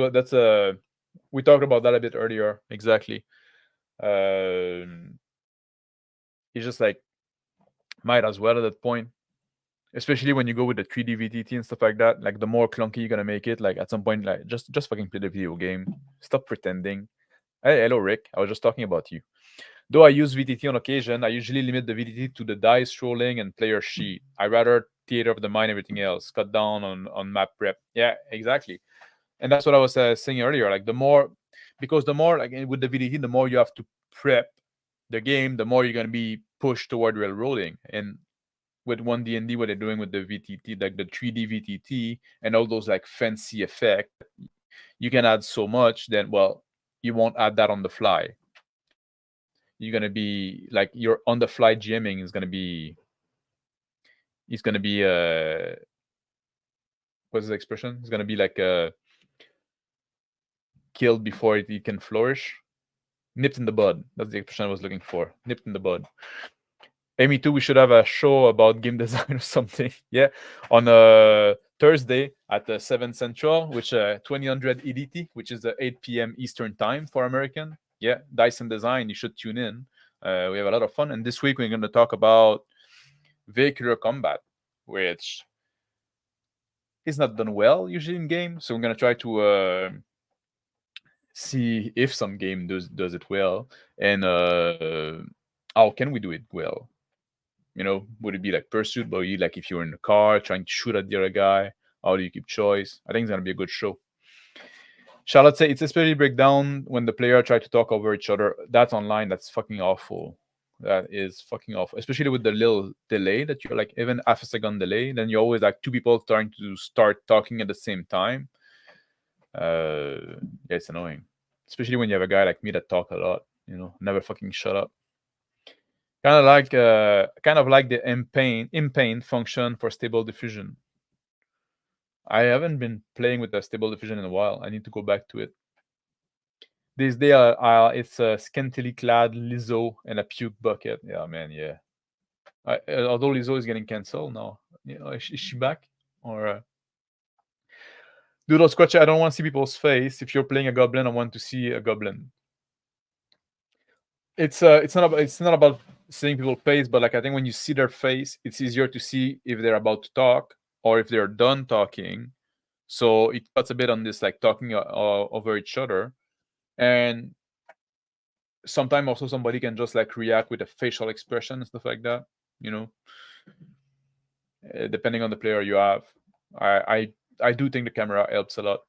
we talked about that a bit earlier. Exactly. It's just like might as well at that point. Especially when you go with the 3D VTT and stuff like that. Like the more clunky you're gonna make it, like at some point, like just fucking play the video game. Stop pretending. Hey, hello Rick. I was just talking about you. Though I use VTT on occasion, I usually limit the VTT to the dice rolling and player sheet. I rather theater of the mind everything else. Cut down on map prep. Yeah, exactly. And that's what I was saying earlier. Like because the more like with the VTT, the more you have to prep the game, the more you're gonna be pushed toward railroading. And with One DnD, what they're doing with the VTT, like the 3D VTT and all those like fancy effects, you can add so much. Then you won't add that on the fly. You're gonna be like your on the fly GMing is gonna be what's the expression? It's gonna be like killed before it can flourish. Nipped in the bud. That's the expression I was looking for. Nipped in the bud. Amy too, we should have a show about game design or something. Yeah. On Thursday at 7 Central, which 2000 EDT, which is 8 p.m. Eastern time for American. Yeah, Dyson Design, you should tune in. We have a lot of fun. And this week we're going to talk about vehicular combat, which is not done well usually in games. So we're going to try to see if some game does it well and how can we do it well. Would it be like pursuit, but you like if you're in the car trying to shoot at the other guy, how do you keep choice? I think it's gonna be a good show. Charlotte say it's especially breakdown when the player try to talk over each other. That's online. That's fucking awful. That is fucking awful. Especially with the little delay that you're like even half a second delay. Then you're always like two people trying to start talking at the same time. Yeah, it's annoying. Especially when you have a guy like me that talk a lot. Never fucking shut up. Kind of like the in-paint function for stable diffusion. I haven't been playing with the stable diffusion in a while. I need to go back to it. These days, it's a scantily clad Lizzo and a puke bucket. Yeah, man, yeah. Although Lizzo is getting cancelled now. Is she back? Or Doodle Squatch, I don't want to see people's face. If you're playing a goblin, I want to see a goblin. It's not about seeing people's face, but like I think when you see their face, it's easier to see if they're about to talk or if they're done talking. So it cuts a bit on this like talking over each other, and sometimes also somebody can just like react with a facial expression and stuff like that. Depending on the player you have, I do think the camera helps a lot.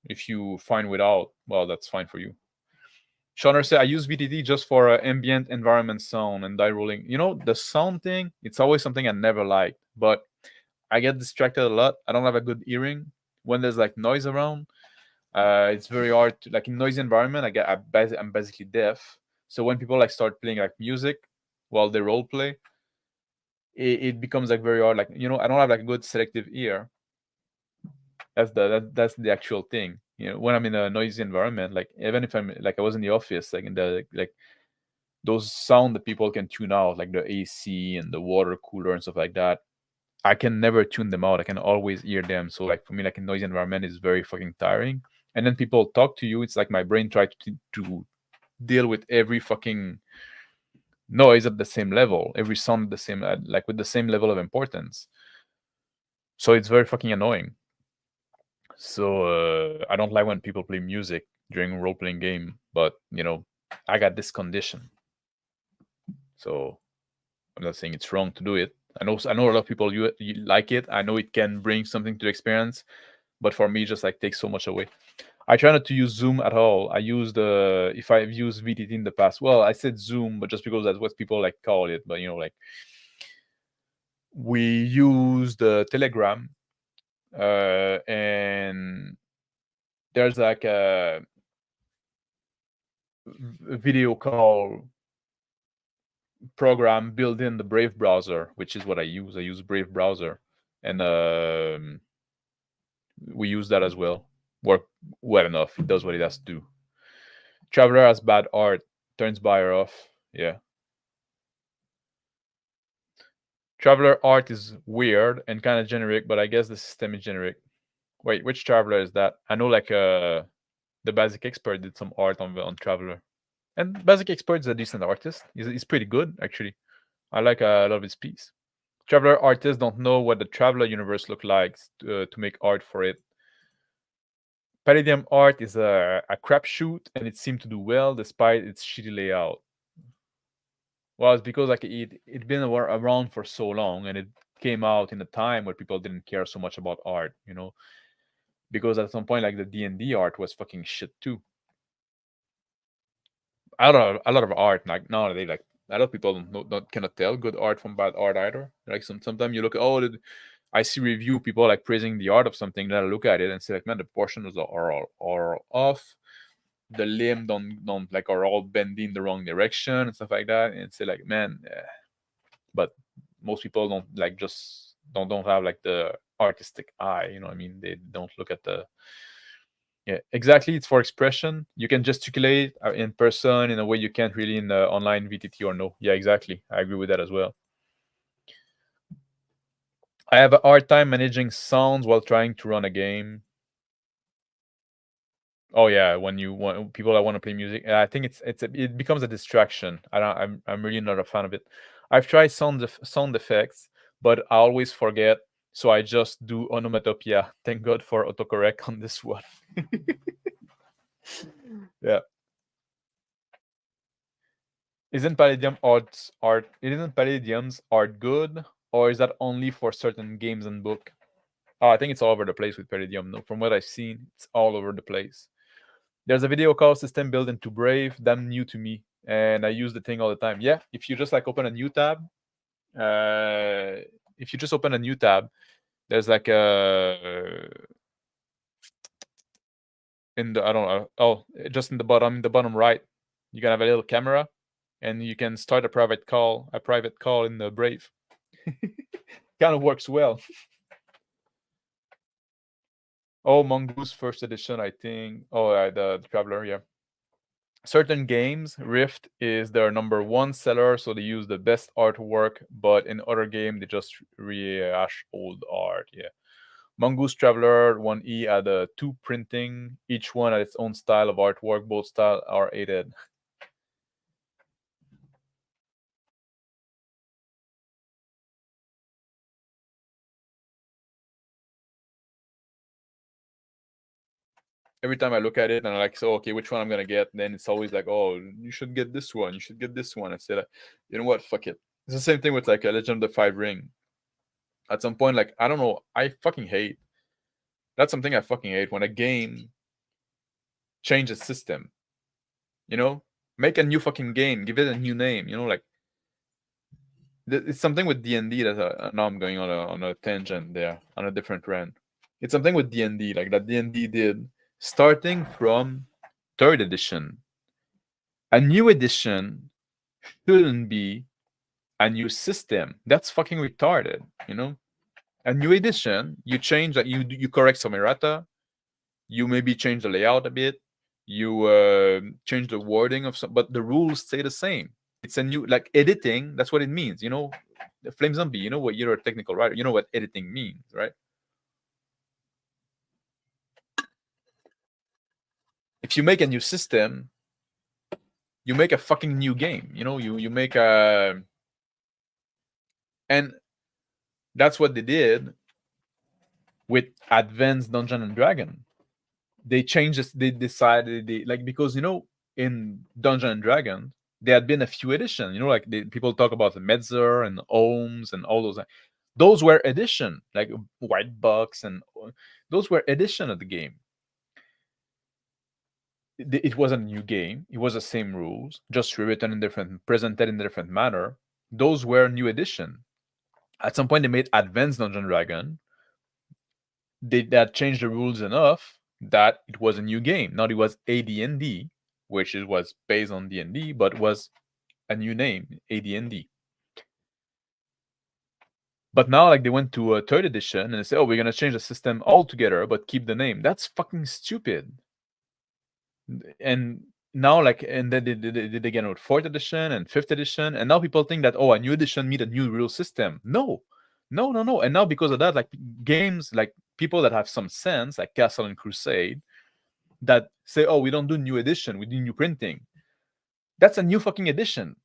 If you find without, well, that's fine for you. Shauner said, I use VTT just for ambient environment sound and die rolling. The sound thing, it's always something I never liked. But I get distracted a lot. I don't have a good hearing when there's like noise around. It's very hard to, like, in noisy environment. I'm basically deaf. So when people like start playing like music while they role play, it becomes like very hard. Like, I don't have like a good selective ear. That's the actual thing. When I'm in a noisy environment, like even if I'm like I was in the office, like in the like those sound that people can tune out, like the AC and the water cooler and stuff like that. I can never tune them out. I can always hear them. So like for me, like a noisy environment is very fucking tiring. And then people talk to you. It's like my brain tried to deal with every fucking noise at the same level, every sound at the same, like with the same level of importance. So it's very fucking annoying. So I don't like when people play music during role playing game, but I got this condition. So I'm not saying it's wrong to do it. I know a lot of people you like it. I know it can bring something to the experience, but for me, it just like takes so much away. I try not to use Zoom at all. I use if I've used VTT in the past. Well, I said Zoom, but just because that's what people like call it. But like we use the Telegram, and there's like a video call program built in the Brave browser, which is what I use. I use Brave browser, and we use that as well. Work well enough. It does what it has to do. Traveler has bad art. Turns buyer off. Yeah. Traveler art is weird and kind of generic, but I guess the system is generic. Wait, which Traveler is that? I know like the Basic Expert did some art on Traveler. And Basic Expert is a decent artist. He's pretty good, actually. I like a lot of his piece. Traveler artists don't know what the Traveler universe looks like to make art for it. Palladium art is a crapshoot, and it seemed to do well despite its shitty layout. Well, it's because like it'd been around for so long, and it came out in a time where people didn't care so much about art, because at some point like the D&D art was fucking shit too. A lot of art like nowadays, like a lot of people don't cannot tell good art from bad art either. Like sometimes you look at I see review people like praising the art of something, then I look at it and say like, man, the proportions are off. The limb don't like are all bending the wrong direction and stuff like that, and say like, man, but most people don't like just don't have like the artistic eye. You know what I mean? They don't look at the yeah, exactly. It's for expression. You can gesticulate in person in a way you can't really in the online VTT or no. Yeah, exactly. I agree with that as well. I have a hard time managing sounds while trying to run a game. Oh yeah, when you want people that want to play music, I think it becomes a distraction. I'm really not a fan of it. I've tried sound effects, but I always forget, so I just do onomatopoeia. Thank God for autocorrect on this one. Yeah. Isn't Palladium's art good, or is that only for certain games and book? Oh, I think it's all over the place with Palladium. No, from what I've seen, it's all over the place. There's a video call system built into Brave, damn new to me, and I use the thing all the time. Yeah, if you just like open a new tab, if you just open a new tab, there's like a in the I don't know. Oh, just in the bottom right, you can have a little camera, and you can start a private call in the Brave. Kind of works well. Oh, Mongoose first edition, I think. Oh, the Traveler, yeah. Certain games, Rift is their number one seller, so they use the best artwork. But in other game, they just rehash old art. Yeah. Mongoose Traveler 1E had two printing, each one had its own style of artwork. Both styles are aided. Every time I look at it and I'm like, so okay, which one I'm gonna get? Then it's always like, oh, you should get this one. You should get this one. I said, you know what? Fuck it. It's the same thing with like a Legend of the Five Ring. At some point, like I don't know, I fucking hate. That's something I fucking hate when a game changes system. Make a new fucking game. Give it a new name. Like It's something with D&D that now I'm going on a tangent there, on a different rant. It's something with D&D, like that D&D did, starting from third edition. A new edition shouldn't be a new system. That's fucking retarded, you know? A new edition, you change that, you correct some errata, you maybe change the layout a bit, you change the wording of some, but the rules stay the same. It's a new, like editing, that's what it means, you know? Flame Zombie, you know what, you're a technical writer, you know what editing means, right? If you make a new system, you make a fucking new game, you know? You make a, and that's what they did with Advanced Dungeon and Dragon. They changed this, they decided, they like, because you know, in Dungeon and Dragon there had been a few editions, you know, like people talk about the Medzer and Ohms and all those were edition, like White Box, and those were edition of the game. It wasn't a new game, it was the same rules, just rewritten in different, presented in a different manner. Those were new edition. At some point they made Advanced Dungeon Dragon, that changed the rules enough that it was a new game. Not it was AD&D, which it was based on D&D, but was a new name, AD&D. But now, like, they went to a third edition and they say, "Oh, we're gonna change the system altogether, but keep the name." That's fucking stupid. And now, like, and then they did again with fourth edition and fifth edition, and now people think that, oh, a new edition means a new rule system. No, no, no, no. And now because of that, like games, like people that have some sense, like Castle and Crusade, that say, "Oh, we don't do new edition, we do new printing." That's a new fucking edition.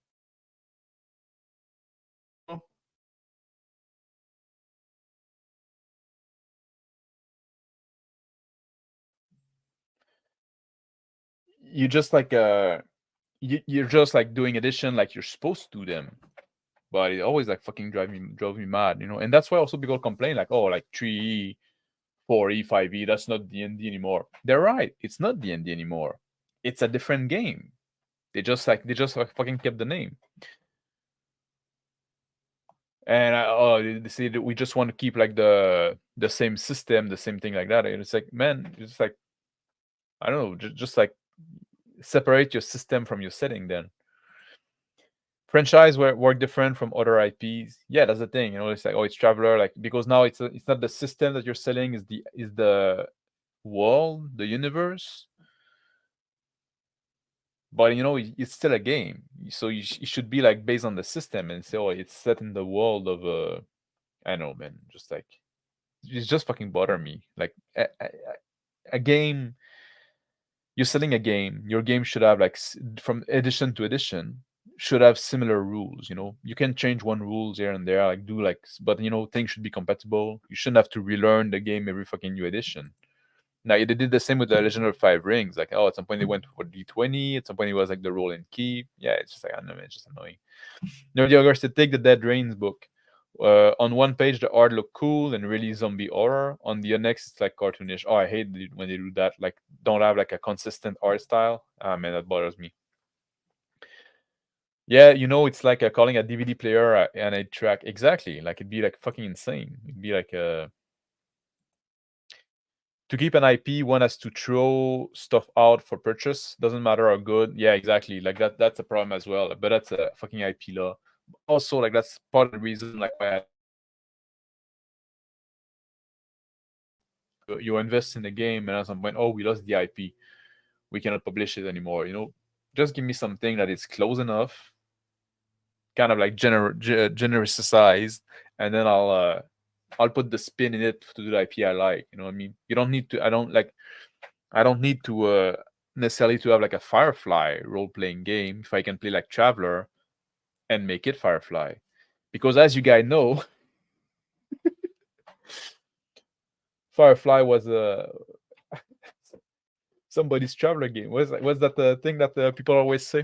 You just like you're just like doing edition like you're supposed to do them, but it always like fucking drove me mad, you know. And that's why also people complain like, oh, like 3E, 4E, 5E, that's not D&D anymore. They're right, it's not D&D anymore. It's a different game. They just like fucking kept the name. And they say that we just want to keep like the same system, the same thing like that. And it's like, man, it's like, I don't know, just like separate your system from your setting then. Franchise work different from other IPs. Yeah, that's the thing. You know, it's like, oh, it's Traveler, like, because now it's not the system that you're selling, is the world, the universe. But you know, it's still a game, so it should be like based on the system and say, oh, it's set in the world of I know, man. Just like, it's just fucking bother me. Like a game, you're selling a game. Your game should have like from edition to edition should have similar rules. You know, you can change one rules here and there, like do like, but you know, things should be compatible. You shouldn't have to relearn the game every fucking new edition. Now they did the same with the Legend of Five Rings. Like, oh, at some point they went for D20. At some point it was like the roll and keep. Yeah, it's just like, I don't know, man, it's just annoying. Nerdy Ogre said, take the Dead Rains book. On one page the art looked cool and really zombie horror. On the next it's like cartoonish. Oh, I hate when they do that. Like, don't have like a consistent art style. Ah, man, that bothers me. Yeah, you know, it's like calling a DVD player an 8-track. Exactly. Like, it'd be like fucking insane. It'd be like to keep an IP, one has to throw stuff out for purchase. Doesn't matter how good. Yeah, exactly. Like that's a problem as well. But that's a fucking IP law. Also, like, that's part of the reason like why you invest in the game and at some point, oh, we lost the IP. We cannot publish it anymore. You know, just give me something that is close enough, kind of like generous size, and then I'll put the spin in it to do the IP I like. You know what I mean? You don't need to. I don't need to necessarily to have like a Firefly role-playing game if I can play like Traveler and make it Firefly. Because as you guys know, Firefly was somebody's Traveler game. What's that thing that people always say?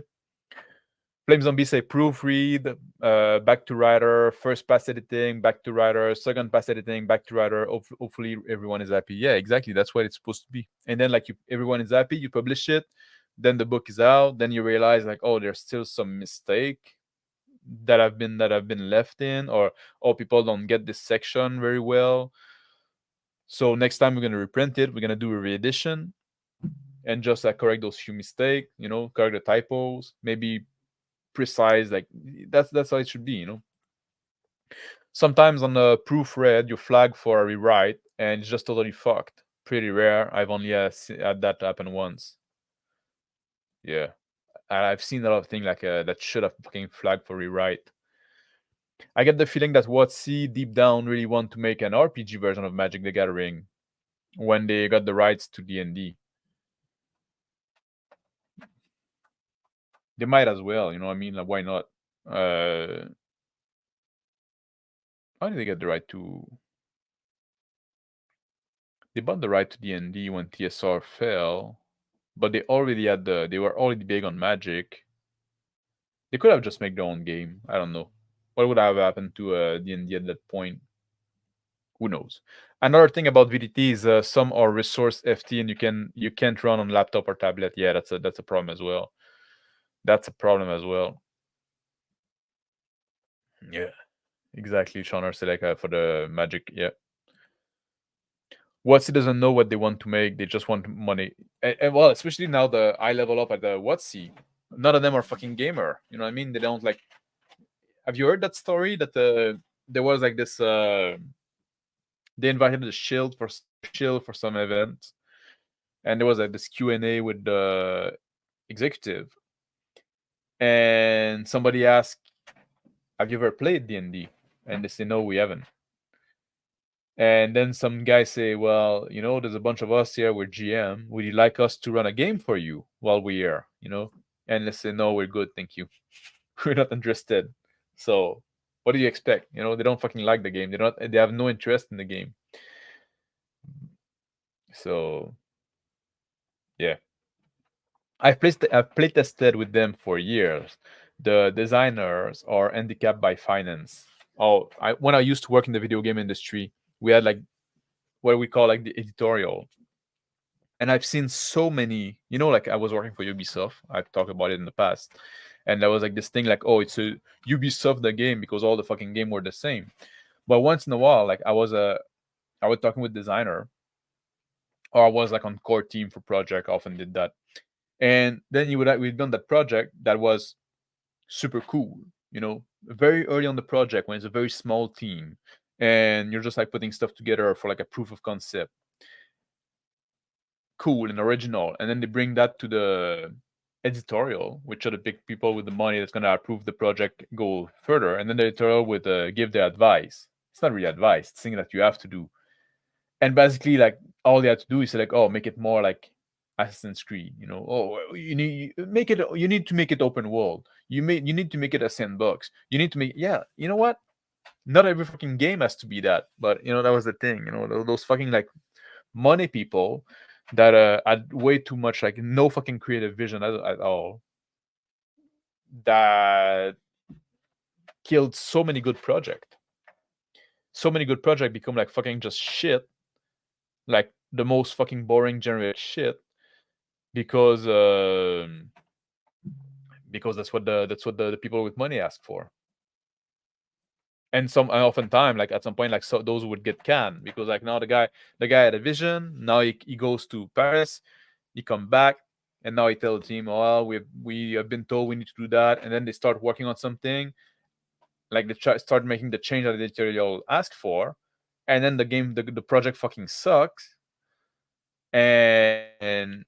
Flame Zombie say proofread, back to writer, first pass editing, back to writer, second pass editing, back to writer. Hopefully everyone is happy. Yeah, exactly. That's what it's supposed to be. And then like everyone is happy, you publish it, then the book is out, then you realize like, oh, there's still some mistake. that have been left in, or people don't get this section very well. So next time we're gonna reprint it. We're gonna do a reedition and just correct those few mistakes. Correct the typos. Maybe precise. Like that's how it should be. Sometimes on the proofread, you flag for a rewrite, and it's just totally fucked. Pretty rare. I've only had that happen once. Yeah, I've seen a lot of things like that should have fucking flagged for rewrite. I get the feeling that WotC deep down really want to make an RPG version of Magic the Gathering when they got the rights to D&D. They might as well, you know what I mean? Like, why not? How did they get the right to? They bought the right to D&D when TSR fell, but they already had they were already big on Magic. They could have just made their own game. I don't know. What would have happened to D&D at that point? Who knows? Another thing about VTT is some are resource FT and you can't run on laptop or tablet. Yeah, that's a problem as well. That's a problem as well. Yeah, exactly. Shaner Seleka for the Magic. Yeah. WotC doesn't know what they want to make. They just want money. And well, especially now the I level up at the WotC. None of them are fucking gamer. You know what I mean? They don't like. Have you heard that story that there was like this? They invited the Shield for some event, and there was like this Q&A with the executive, and somebody asked, "Have you ever played D&D?" And they say, "No, we haven't." And then some guys say, "Well, there's a bunch of us here. We're GM. Would you like us to run a game for you while we're here?" And they say, "No, we're good, thank you. We're not interested." So, what do you expect? They don't fucking like the game. They have no interest in the game. So, yeah. I've play tested with them for years. The designers are handicapped by finance. When I used to work in the video game industry, we had like what we call like the editorial. And I've seen so many, like I was working for Ubisoft. I've talked about it in the past. And there was like this thing like, oh, it's a Ubisoft the game because all the fucking game were the same. But once in a while, like I was talking with designer, or I was like on core team for project, often did that. And then we'd done that project that was super cool, very early on the project when it's a very small team and you're just like putting stuff together for like a proof of concept. Cool and original. And then they bring that to the editorial, which are the big people with the money that's going to approve the project, go further. And then the editorial would give their advice. It's not really advice, it's things that you have to do. And basically, like, all they had to do is like, oh, make it more like Assassin's Creed, you need to make it open world. You need to make it a sandbox. You need to make, yeah, you know what? Not every fucking game has to be that, but that was the thing. Those fucking like money people that had way too much, like, no fucking creative vision at all. That killed so many good projects. So many good projects become like fucking just shit, like the most fucking boring generic shit, because that's what the people with money ask for. And oftentimes, like at some point, like, so those would get canned because like now the guy had a vision. Now he goes to Paris, he come back, and now he tells the team, "Oh, well, we have been told we need to do that," and then they start working on something, like they start making the change that the editorial asked for, and then the project fucking sucks, and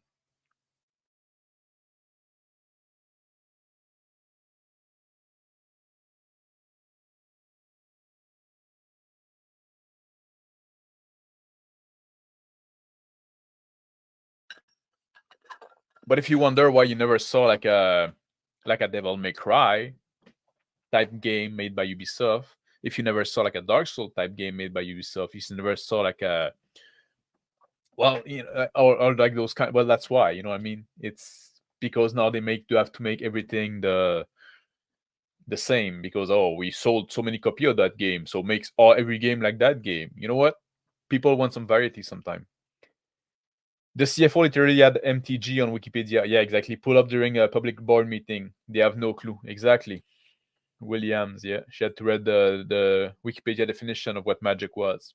but if you wonder why you never saw like a Devil May Cry type game made by Ubisoft, if you never saw like a Dark Souls type game made by Ubisoft, if you never saw like a, well, or like those kind, well, that's why, you know what I mean? It's because now they have to make everything the same, because, oh, we sold so many copies of that game, so makes every game like that game. You know what? People want some variety sometime. The CFO literally had MTG on Wikipedia. Yeah, exactly. Pull up during a public board meeting. They have no clue. Exactly. Williams, yeah. She had to read the Wikipedia definition of what Magic was.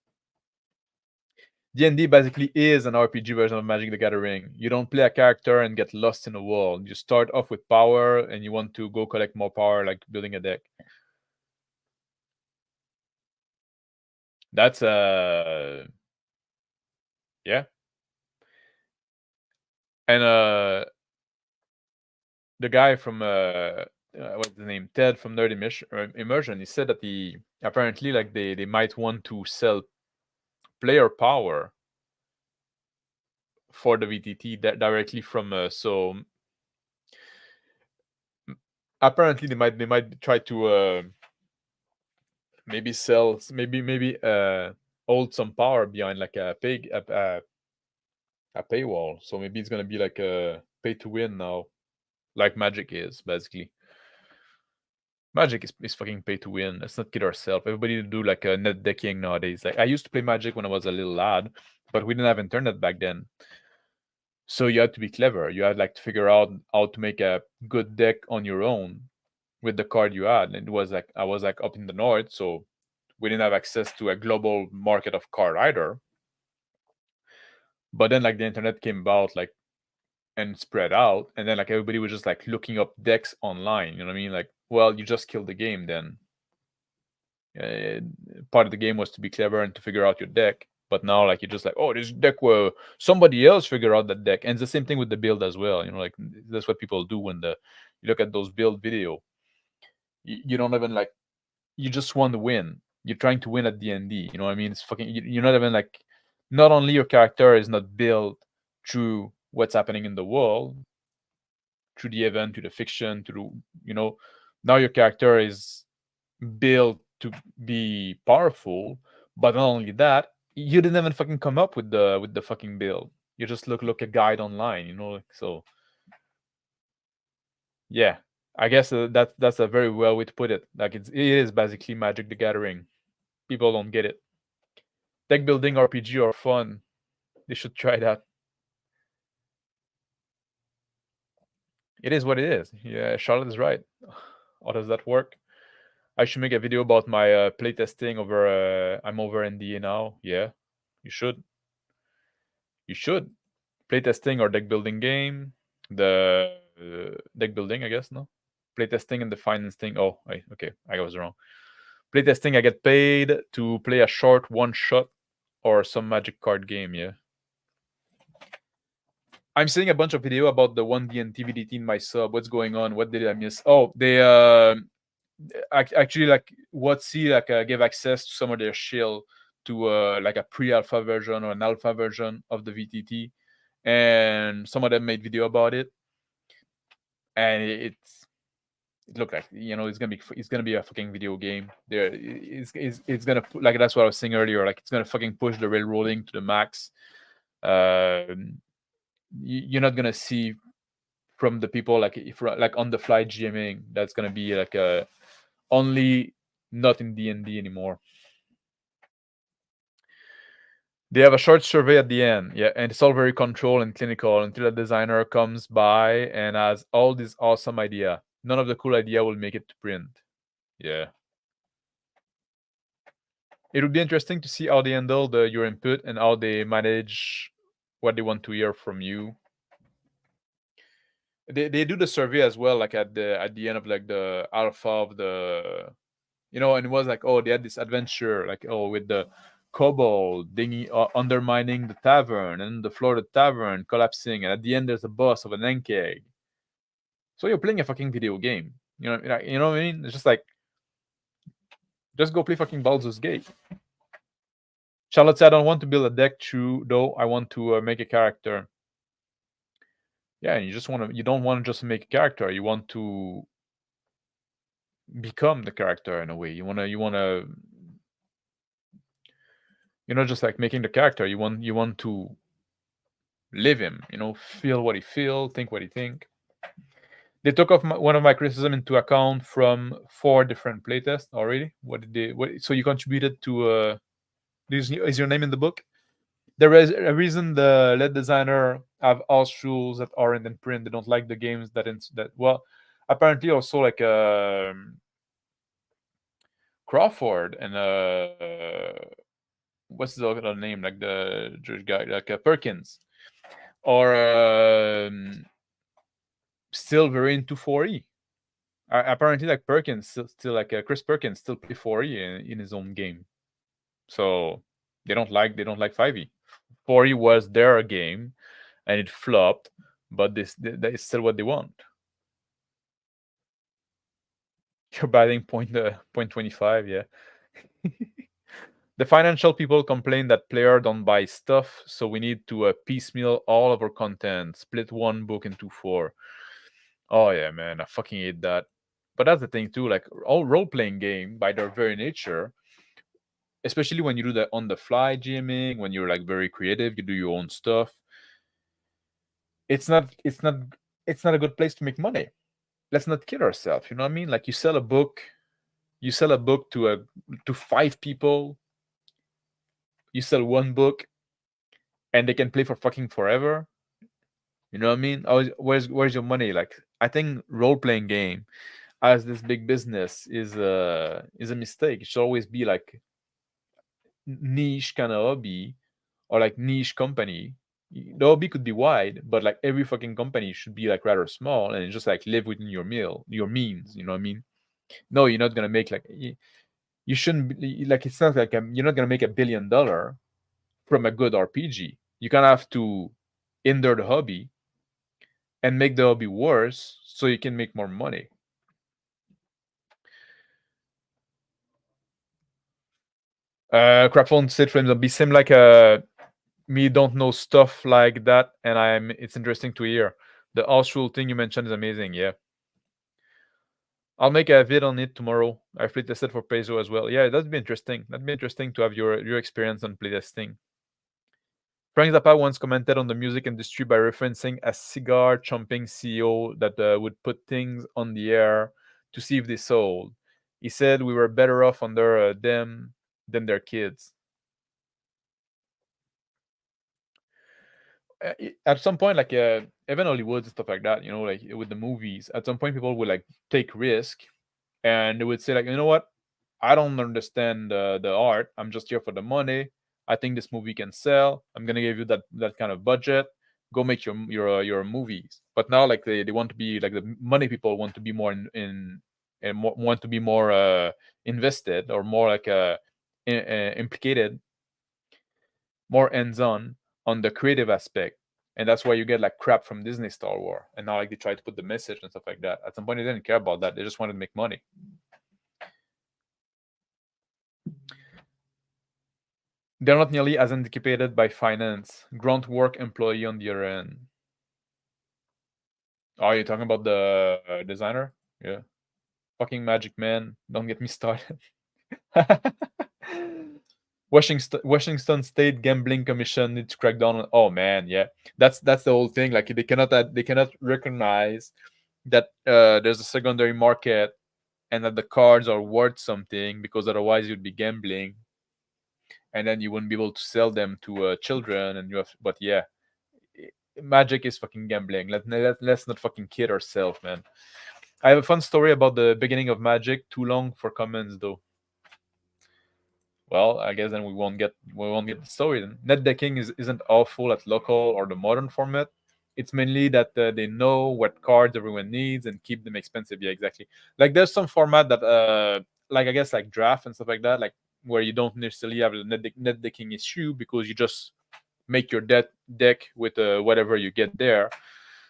D&D basically is an RPG version of Magic the Gathering. You don't play a character and get lost in a world. You start off with power and you want to go collect more power, like building a deck. That's yeah. And the guy from what's the name, Ted from Nerd Immersion, he said that apparently like they might want to sell player power for the VTT directly from so apparently they might try to maybe sell maybe hold some power behind like a paywall. So maybe it's gonna be like a pay to win now, like Magic is basically. Magic is fucking pay to win. Let's not kid ourselves. Everybody do like a net decking nowadays. Like I used to play Magic when I was a little lad, but we didn't have internet back then. So you had to be clever. You had like to figure out how to make a good deck on your own with the card you had. And it was like I was like up in the north, so we didn't have access to a global market of card either. But then like the internet came about like and spread out, and then like everybody was just like looking up decks online. You know what I mean? Like, well, you just killed the game then. Part of the game was to be clever and to figure out your deck. But now, like, you're just like, oh, this deck where somebody else figure out that deck. And it's the same thing with the build as well. You know, like that's what people do when you look at those build video. You don't even like, you just want to win. You're trying to win at D&D. You know what I mean? It's fucking. You're not even like, not only your character is not built through what's happening in the world, through the event, to the fiction, to the, now your character is built to be powerful, but not only that, you didn't even fucking come up with the fucking build. You just look a guide online, like, so yeah. I guess that's a very well way to put it. Like it is basically Magic the Gathering. People don't get it. Deck building RPG are fun. They should try that. It is what it is. Yeah, Charlotte is right. How does that work? I should make a video about my playtesting over. I'm over NDA now. Yeah, you should. You should. Playtesting or deck building game. The deck building, I guess. No, playtesting and the financing. Oh, okay, I was wrong. Playtesting, I get paid to play a short one shot or some Magic card game. Yeah. I'm seeing a bunch of video about the One DnD VTT in my sub. What's going on? What did I miss? Oh, they actually like WotC like gave access to some of their shield to like a pre-alpha version or an alpha version of the VTT, and some of them made video about it, and it looked like it's gonna be a fucking video game. There, it's gonna like that's what I was saying earlier. Like it's gonna fucking push the railroading to the max. You're not gonna see from the people like if like on the fly GMing. That's gonna be like a only not in D&D anymore. They have a short survey at the end, yeah, and it's all very controlled and clinical until a designer comes by and has all this awesome idea. None of the cool idea will make it to print. Yeah. It would be interesting to see how they handle your input and how they manage what they want to hear from you. They do the survey as well, like at the end of like the alpha of the, and it was like, oh, they had this adventure, like, oh, with the kobold dingy undermining the tavern and the floor of the tavern collapsing, and at the end there's a boss of an Enkeg. So you're playing a fucking video game. You know what I mean? It's just like, just go play fucking Baldur's Gate. Charlotte said, I don't want to build a deck through, though. I want to make a character. Yeah, and you don't want to just make a character. You want to become the character in a way. You wanna you're not just like making the character. You want to live him. Feel what he feel, think what he think. They took off one of my criticism into account from 4 different playtests already. What did they? So you contributed to? Is your name in the book? There is a reason the lead designer have house rules that aren't in print. They don't like the games that. Well, apparently also like Crawford and what's the other name, like the Jewish guy, like Perkins, or still very into 4E. Apparently, like Perkins, still like Chris Perkins, still play 4E in his own game. So they don't like 5E. 4E was their game, and it flopped, but that is still what they want. You're batting point 25, yeah. The financial people complain that player don't buy stuff, so we need to piecemeal all of our content, split one book into 4. Oh yeah, man, I fucking hate that. But that's the thing too, like all role-playing game by their very nature, especially when you do that on the fly GMing, when you're like very creative, you do your own stuff. It's not a good place to make money. Let's not kid ourselves, you know what I mean? Like you sell a book to 5 people, you sell one book and they can play for fucking forever. You know what I mean? Where's your money? Like I think role-playing game as this big business is a mistake. It should always be like niche kind of hobby or like niche company. The hobby could be wide, but like every fucking company should be like rather small and just like live within your means. You know what I mean? No, you're not gonna make like you shouldn't be, like it's not like you're not gonna make $1 billion from a good RPG. You kind of have to hinder the hobby and make the hobby worse so you can make more money. Crapphone state frames zombie seem like me don't know stuff like that, and it's interesting to hear. The house rule thing you mentioned is amazing. Yeah, I'll make a vid on it tomorrow. I've playtested for Paizo as well. Yeah, that'd be interesting. That'd be interesting to have your experience on playtesting. Frank Zappa once commented on the music industry by referencing a cigar chomping CEO that would put things on the air to see if they sold. He said we were better off under them than their kids. At some point, like even Hollywood and stuff like that, like with the movies, at some point people would like take risk, and they would say like, you know what, I don't understand the art. I'm just here for the money. I think this movie can sell. I'm gonna give you that kind of budget. Go make your movies. But now like they want to be like the money people want to be more in and want to be more invested or more like implicated, more hands-on the creative aspect. And that's why you get like crap from Disney Star Wars. And now like they try to put the message and stuff like that. At some point they didn't care about that. They just wanted to make money. They're not nearly as anticipated by finance. Grunt work employee on the other end. Oh, you're talking about the designer? Yeah. Fucking Magic Man. Don't get me started. Washington State Gambling Commission needs to crack down on. Oh man, yeah, that's the whole thing. Like they cannot recognize that there's a secondary market and that the cards are worth something, because otherwise you'd be gambling, and then you wouldn't be able to sell them to children. And you have, but yeah, Magic is fucking gambling. Let's not fucking kid ourselves, man. I have a fun story about the beginning of Magic. Too long for comments though. Well, I guess then we won't get the story. Then net decking isn't awful at local or the modern format. It's mainly that they know what cards everyone needs and keep them expensive. Yeah, exactly. Like there's some format that like I guess like draft and stuff like that, like where you don't necessarily have a net decking issue because you just make your deck with whatever you get there.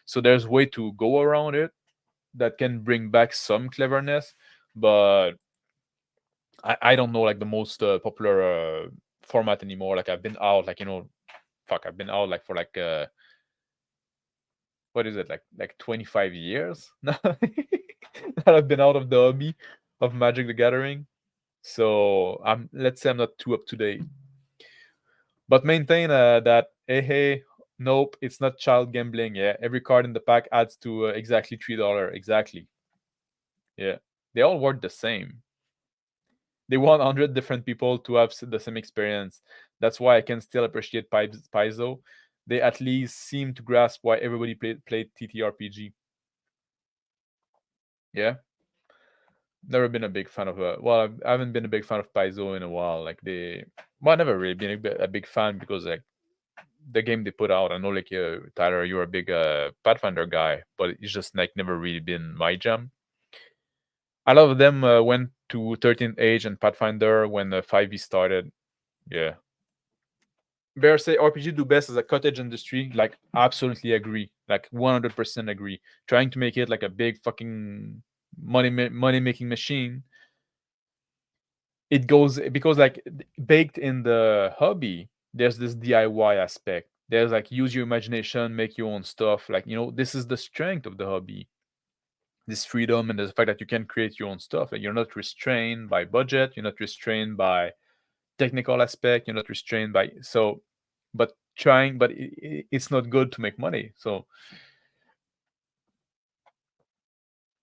So there's way to go around it that can bring back some cleverness, but I don't know like the most popular format anymore. Like I've been out, like I've been out like for like what is it, like 25 years now that I've been out of the hobby of Magic the Gathering. So let's say I'm not too up to date, but maintain that hey, nope, it's not child gambling. Yeah, every card in the pack adds to exactly $3. Exactly. Yeah, they all work the same. They want 100 different people to have the same experience. That's why I can still appreciate Paizo. They at least seem to grasp why everybody played TTRPG. Yeah. Never been a big fan of well, I haven't been a big fan of Paizo in a while. Like well, never really been a big fan because like the game they put out. I know like Tyler, you're a big Pathfinder guy, but it's just like never really been my jam. A lot of them went to 13th Age and Pathfinder when 5e started. Yeah. Bear say RPG do best as a cottage industry. Like, absolutely agree. Like, 100% agree. Trying to make it like a big fucking money making machine. It goes because like baked in the hobby, there's this DIY aspect. There's like use your imagination, make your own stuff. Like, this is the strength of the hobby. This freedom and the fact that you can create your own stuff. Like, you're not restrained by budget. You're not restrained by technical aspect. You're not restrained by but it's not good to make money. So,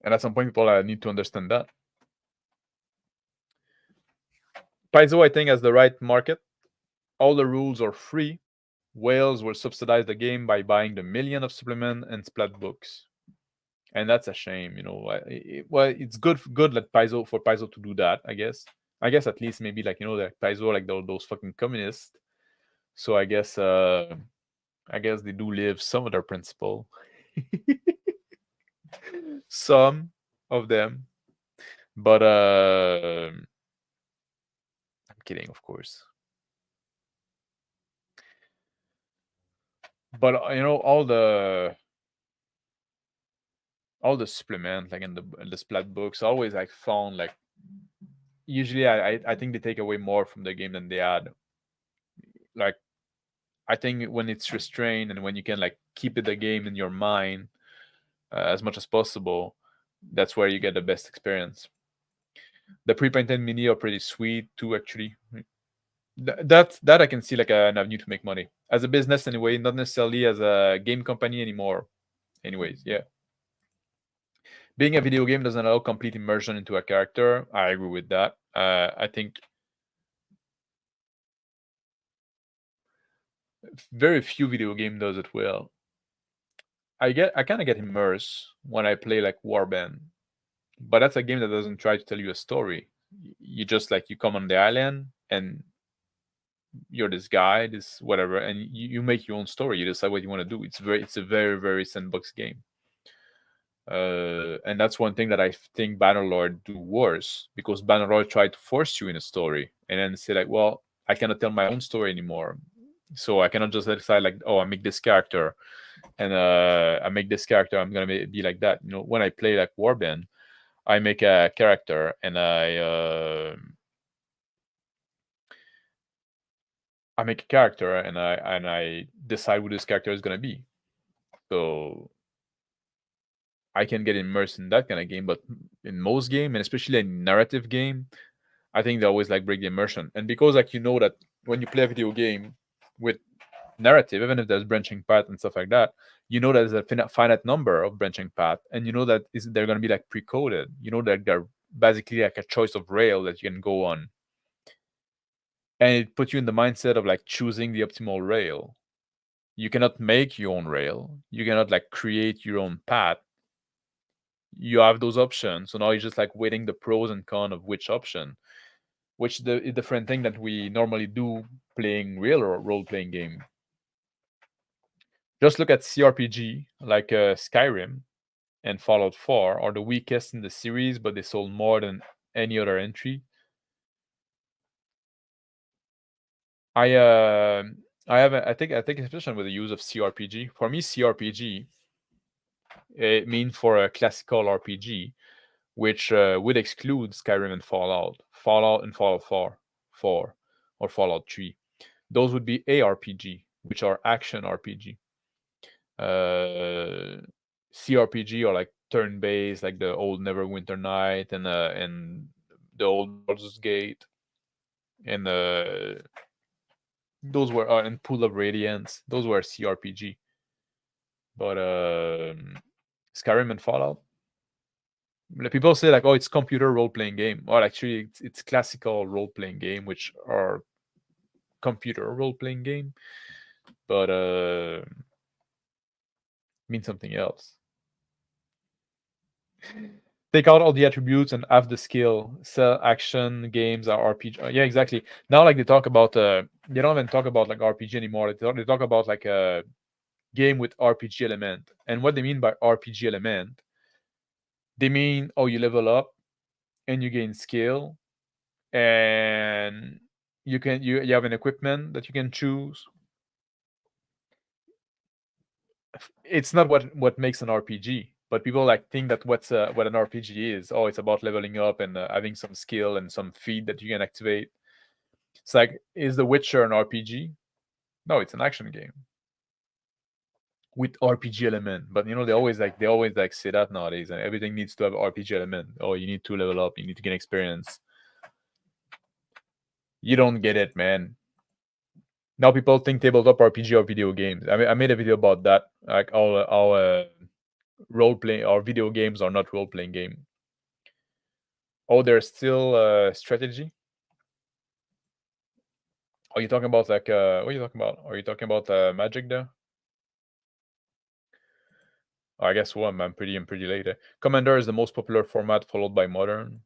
and at some point, people need to understand that. Paizo, I think, has the right market. All the rules are free. Whales will subsidize the game by buying the million of supplement and splat books, and that's a shame. Well, it's good like Paizo to do that. I guess. At least maybe like like Paizo like those fucking communists. So I guess they do live some of their principle. Some of them, but I'm kidding, of course. But all the supplement like in the splat books always like found like usually I think they take away more from the game than they add. Like I think when it's restrained and when you can like keep it the game in your mind as much as possible, that's where you get the best experience. The pre-painted mini are pretty sweet too, actually. That I can see like an avenue to make money as a business anyway, not necessarily as a game company anymore. Anyways, yeah. Being a video game doesn't allow complete immersion into a character. I agree with that. I think very few video game does it well. I kind of get immersed when I play like Warband, but that's a game that doesn't try to tell you a story. You just like you come on the island and you're this guy, this whatever, and you make your own story. You decide what you want to do. It's a very very sandbox game. And that's one thing that I think Bannerlord do worse because Bannerlord tried to force you in a story and then say like, well, I cannot tell my own story anymore, so I cannot just decide like, oh, I make this character and I make this character, I'm gonna be like that. When I play like Warband, I make a character and I make a character and I decide who this character is gonna be. So I can get immersed in that kind of game, but in most game, and especially a narrative game, I think they always like break the immersion. And because like that when you play a video game with narrative, even if there's branching path and stuff like that, that there's a finite number of branching path, and that they're gonna be like pre-coded. That they're basically like a choice of rail that you can go on, and it puts you in the mindset of like choosing the optimal rail. You cannot make your own rail. You cannot like create your own path. You have those options, so now you're just like weighting the pros and cons of which option, which the different thing that we normally do playing real or role-playing game. Just look at CRPG like Skyrim and Fallout 4 are the weakest in the series, but they sold more than any other entry. I think especially with the use of CRPG. For me, CRPG it means for a classical RPG, which would exclude Skyrim and Fallout and Fallout 4, or Fallout 3. Those would be ARPG, which are action RPG. CRPG or like turn-based, like the old Neverwinter Night and the old Baldur's Gate, and those were and Pool of Radiance. Those were CRPG. But Skyrim and Fallout, people say like, oh, it's computer role-playing game. Well, actually, it's classical role-playing game, which are computer role-playing game, but means something else. Take out all the attributes and have the skill. Sell action games are RPG. Yeah, exactly. Now, like they talk about, they don't even talk about like RPG anymore. They talk about like a game with RPG element. And what they mean by RPG element, they mean, oh, you level up and you gain skill, and you have an equipment that you can choose. It's not what makes an RPG, but people like think that what an RPG is. Oh, it's about leveling up and having some skill and some feat that you can activate. It's like, is The Witcher an RPG? No, it's an action game with RPG element. But they always like say that nowadays, and everything needs to have RPG element. Oh, you need to level up, you need to gain experience. You don't get it, man. Now people think tabletop RPG are video games. I made a video about that, like our role playing or video games are not role playing game. Oh, there's still strategy. Are you talking about like what are you talking about? Are you talking about Magic there? Oh, I guess one. I'm pretty late. Commander is the most popular format, followed by Modern.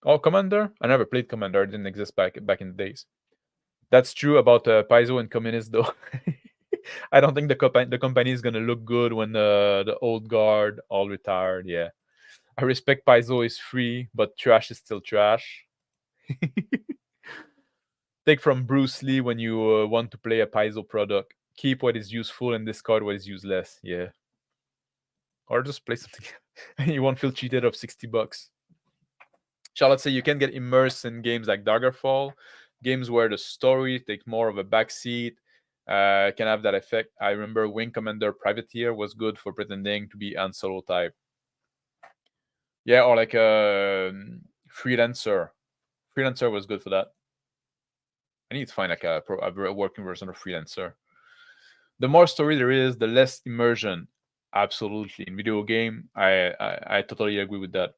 Oh, Commander? I never played Commander. It didn't exist back in the days. That's true about Paizo and Communist, though. I don't think the company is gonna look good when the old guard all retired. Yeah, I respect Paizo is free, but trash is still trash. Take from Bruce Lee when you want to play a Paizo product. Keep what is useful and discard what is useless. Yeah, or just play something and you won't feel cheated of $60. Shall I say you can get immersed in games like Daggerfall, games where the story take more of a backseat, can have that effect. I remember Wing Commander Privateer was good for pretending to be Han Solo type. Yeah, or like Freelancer. Freelancer was good for that. I need to find like a working version of Freelancer. The more story there is, the less immersion. Absolutely, in video game, I totally agree with that.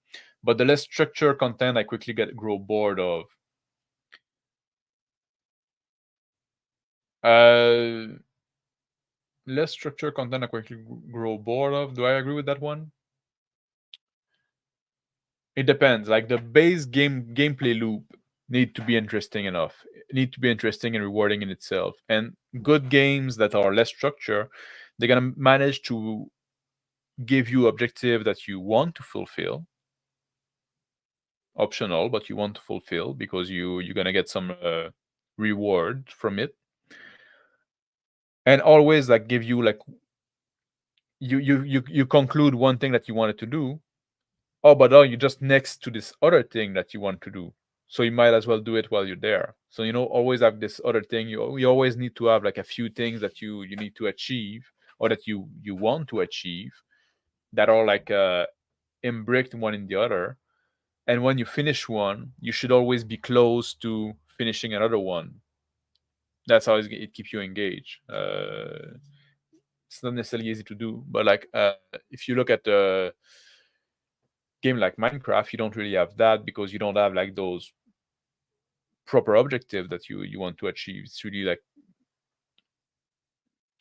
But the less structured content, I quickly grow bored of. Less structured content I quickly grow bored of. Do I agree with that one? It depends. Like the base gameplay loop need to be interesting enough. It need to be interesting and rewarding in itself. And good games that are less structured, they're gonna manage to give you objective that you want to fulfill. Optional, but you want to fulfill because you're gonna get some reward from it. And always like give you like you conclude one thing that you wanted to do. Oh, but you're just next to this other thing that you want to do. So you might as well do it while you're there. So always have this other thing. You always need to have like a few things that you need to achieve or that you want to achieve that are like imbricked one in the other. And when you finish one, you should always be close to finishing another one. That's how it keeps you engaged. It's not necessarily easy to do, but like if you look at the game like Minecraft, you don't really have that because you don't have like those proper objective that you want to achieve. It's really like,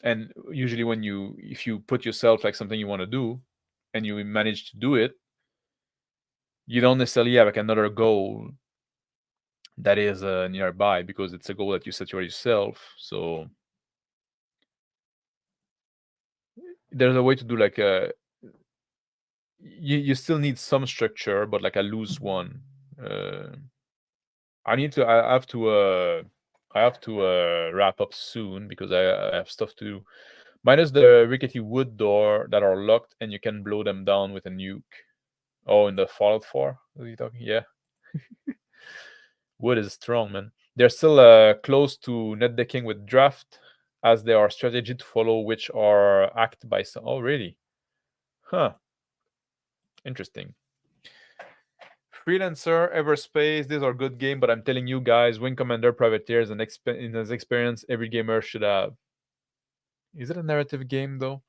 and usually if you put yourself like something you want to do and you manage to do it, you don't necessarily have like another goal that is nearby because it's a goal that you set yourself. So there's a way to do like you still need some structure, but like a loose one. I have to wrap up soon because I have stuff to do. Minus the rickety wood door that are locked and you can blow them down with a nuke. Oh, in the Fallout 4? Are you talking? Yeah. Wood is strong, man. They're still close to net decking with draft, as there are strategy to follow which are acted by some. Oh, really? Huh. Interesting. Freelancer, Everspace, these are good game, but I'm telling you guys, Wing Commander Privateer is an experience every gamer should have. Is it a narrative game though?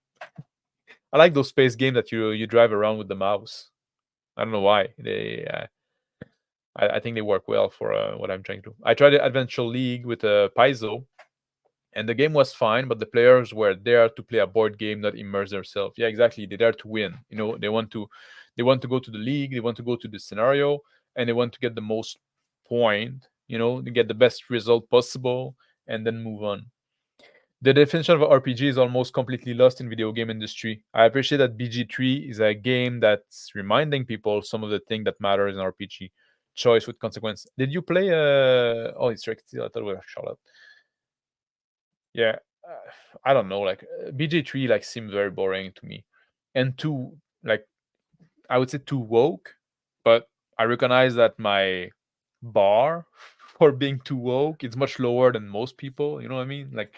I like those space games that you drive around with the mouse. I don't know why they. I think they work well for what I'm trying to do. I tried Adventure League with Paizo, And the game was fine, but the players were there to play a board game, not immerse themselves. Yeah, exactly. They're there to win. You know, they want to go to the league, they want to go to the scenario, and they want to get the most point, you know, to get the best result possible and then move on. The definition of RPG is almost completely lost in video game industry. I appreciate that BG3 is a game that's reminding people some of the thing that matters in RPG. Choice with consequence. Did you play oh, it's right. I thought it was Charlotte. Yeah, I don't know. Like BG3 like seems very boring to me, and too like I would say too woke. But I recognize that my bar for being too woke is much lower than most people. You know what I mean? Like